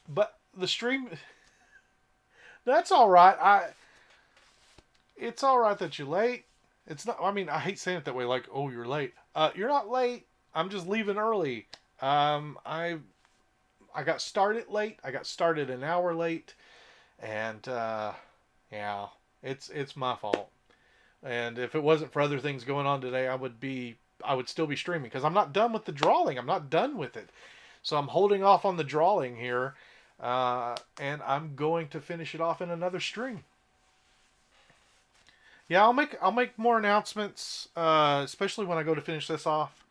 S2: But the stream, that's all right. It's all right that you're late. It's not. I mean, I hate saying it that way. Like, oh, you're late. You're not late. I'm just leaving early. I got started late. I got started an hour late, and yeah, it's my fault. And if it wasn't for other things going on today, I would still be streaming because I'm not done with the drawing. I'm not done with it. So I'm holding off on the drawing here, and I'm going to finish it off in another stream. Yeah, I'll make more announcements, especially when I go to finish this off.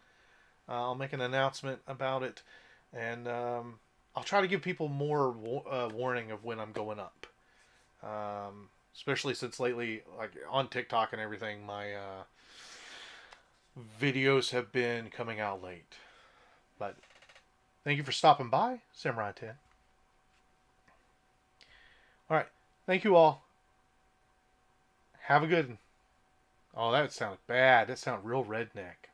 S2: I'll make an announcement about it, and I'll try to give people more warning of when I'm going up. Especially since lately, like on TikTok and everything, my videos have been coming out late. But thank you for stopping by, Samurai 10. Alright, thank you all. Have a good one. Oh, that sounded bad. That sounded real redneck.